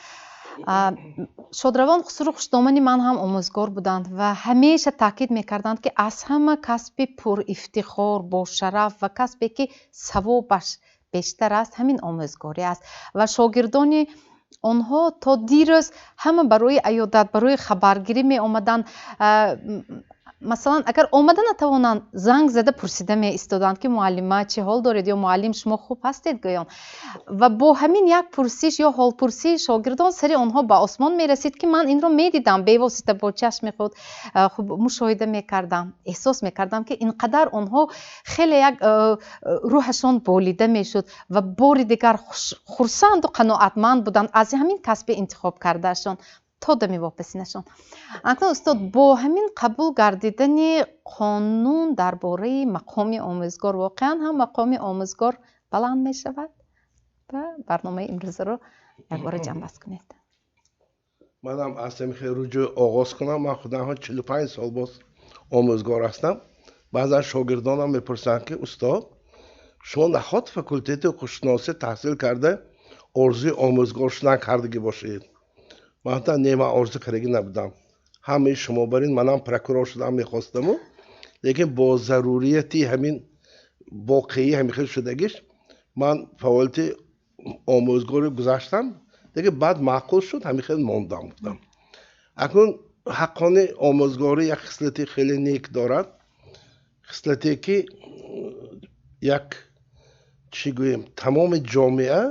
шодравон хусру хушдомани ман ҳам омӯзгор буданд ва ҳамеша таъкид мекарданд ки аз ҳама касби пурифтихор бошараф ва касбе ки савобаш бештар аст ҳамин омӯзгорӣ аст ва шогирдони онҳо то дирӯз ҳама барои аёдат, барои хабаргирӣ меомаданд. масалан агар омада натавонанд занг зада пурсида меистоданд ки муаллима чӣ ҳол доред ё муаллим шумо хуб ҳастед гӯён ва бо ҳамин як пурсиш ё ҳолпурсии шогирдон сари онҳо ба осмон мерасид ки ман инро медидам бевосита бо чашми худ хуб мушоҳида мекардам, эҳсос мекардам ки инқадар онҳо хеле як рӯҳашон болида мешуд ва бори дигар хурсанду қаноатманд буданд аз ҳамин касби интихоб кардаашон то дами вопасинашон. акнун устод, бо ҳамин қабул гардидани қонун дар бораи мақоми омӯзгор воқеан ҳам мақоми омӯзгор баланд мешавад? ва барномаи имрӯзаро якбора ҷамъбаст кунед. манам аз тамихе руҷӯ оғоз кунам. ман худам 45 сол боз омӯзгор ҳастам. баъзан шогирдонам мепурсанд ки устод, шумо нахот факултети ҳуқуқшуносӣ таҳсил карда орзуи омӯзгор шудан кардагӣ бошед? ман нема орзу кардаги набудам. ҳамаи шумо барин манам прокурор шудам мехостаму, лекин бо зарурияти ҳамин воқеӣ ҳамихел шудагиш ман фаъолияти омӯзгорӣ гузаштам, лекин баъд маъқул шуд ҳамихел мондам будам. акнун ҳаққони омӯзгорӣ як хислати хеле нек дорад. хислате ки як чӣ гӯем тамоми ҷомеа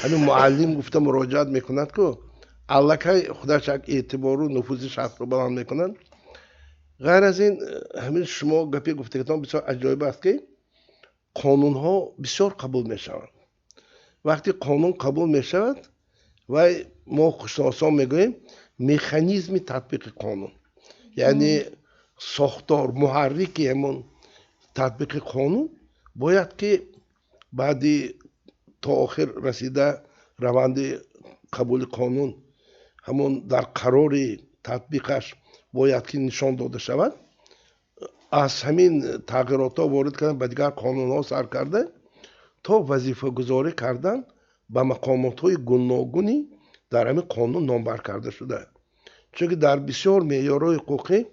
ҳамин муаллим гуфта муроҷиат мекунад ку аллакай худаш як эътибору нуфузи шахсро баланд мекунад. غیر از این همین شما گپی گفتگیتان بسیار عجایب است که قانون ها بسیار قبول می شوند. وقتی قانون قبول می شود و ما خوشناسان میگوییم مکانیزم تطبیق قانون، یعنی ساختار محرکی همون تطبیق قانون باید که بعدی تا آخر رسیده روند قبول قانون همون در قرار تطبیقش باید که نشان داده شود. از همین تغییرات ها وارد کردن به دیگر قانون ها سر کرده تا وظیفه گذاری کردن به مقامات های گوناگونی در همین قانون نامبر کرده شده، چون که در بسیار معیارهای حقوقی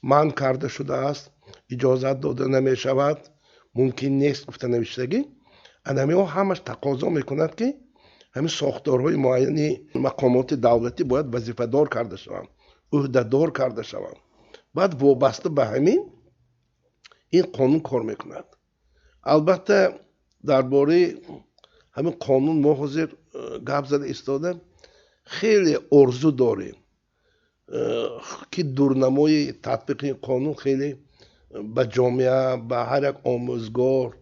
منع کرده شده است، اجازت داده نمی شود، ممکن نیست گفته نوشتگی. همین ها همش تقاضا میکند که همین ساختارهای معینی مقامات دولتی باید وظیفه دار کرده شوند، عهده دار کرده شوند. بعد وابسته به همین این قانون کار میکند. البته درباره همین قانون ما حاضر گپ زده ایستاده، خیلی آرزو داریم که دورنمای تطبیق این قانون خیلی به جامعه، به هر یک آموزگار،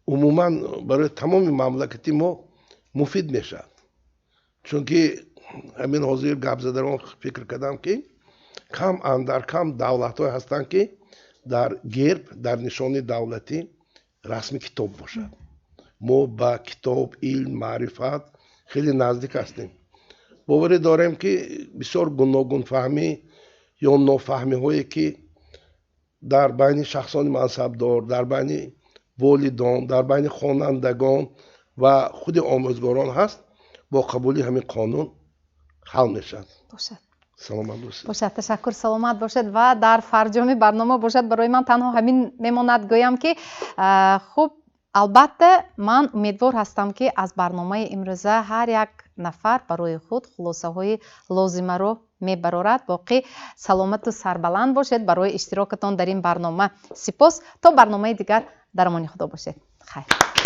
عموما برای تمام مملکتی ما مفید میشد. چون که همین حاضر گپ زده رو فکر کردم که کم اندر کم دولت های هستند که در گرب، در نشان دولتی رسم کتاب باشد. ما با کتاب، علم، معرفت خیلی نزدیک هستیم. باور داریم که بسیار گوناگون فهمی یا نافهمی هایی که در بین شخصان منصبدار، در بین والدان، در بین خوانندگان و خود آموزگاران هست، با قبولی همین قانون حل میشد. سلامت باشد. تشکر، سلامت باشد. و در فرجام برنامه باشد. برای من تنها همین میماند گویم که خوب، البته من امیدوار هستم که از برنامه امروزه هر یک نفر برای خود خلاصه های لازمه رو میبرارد. باقی سلامت و سربلند باشد. برای اشتراکتان در این برنامه سپاس. تا برنامه دیگر در امان خدا باشید. خیر.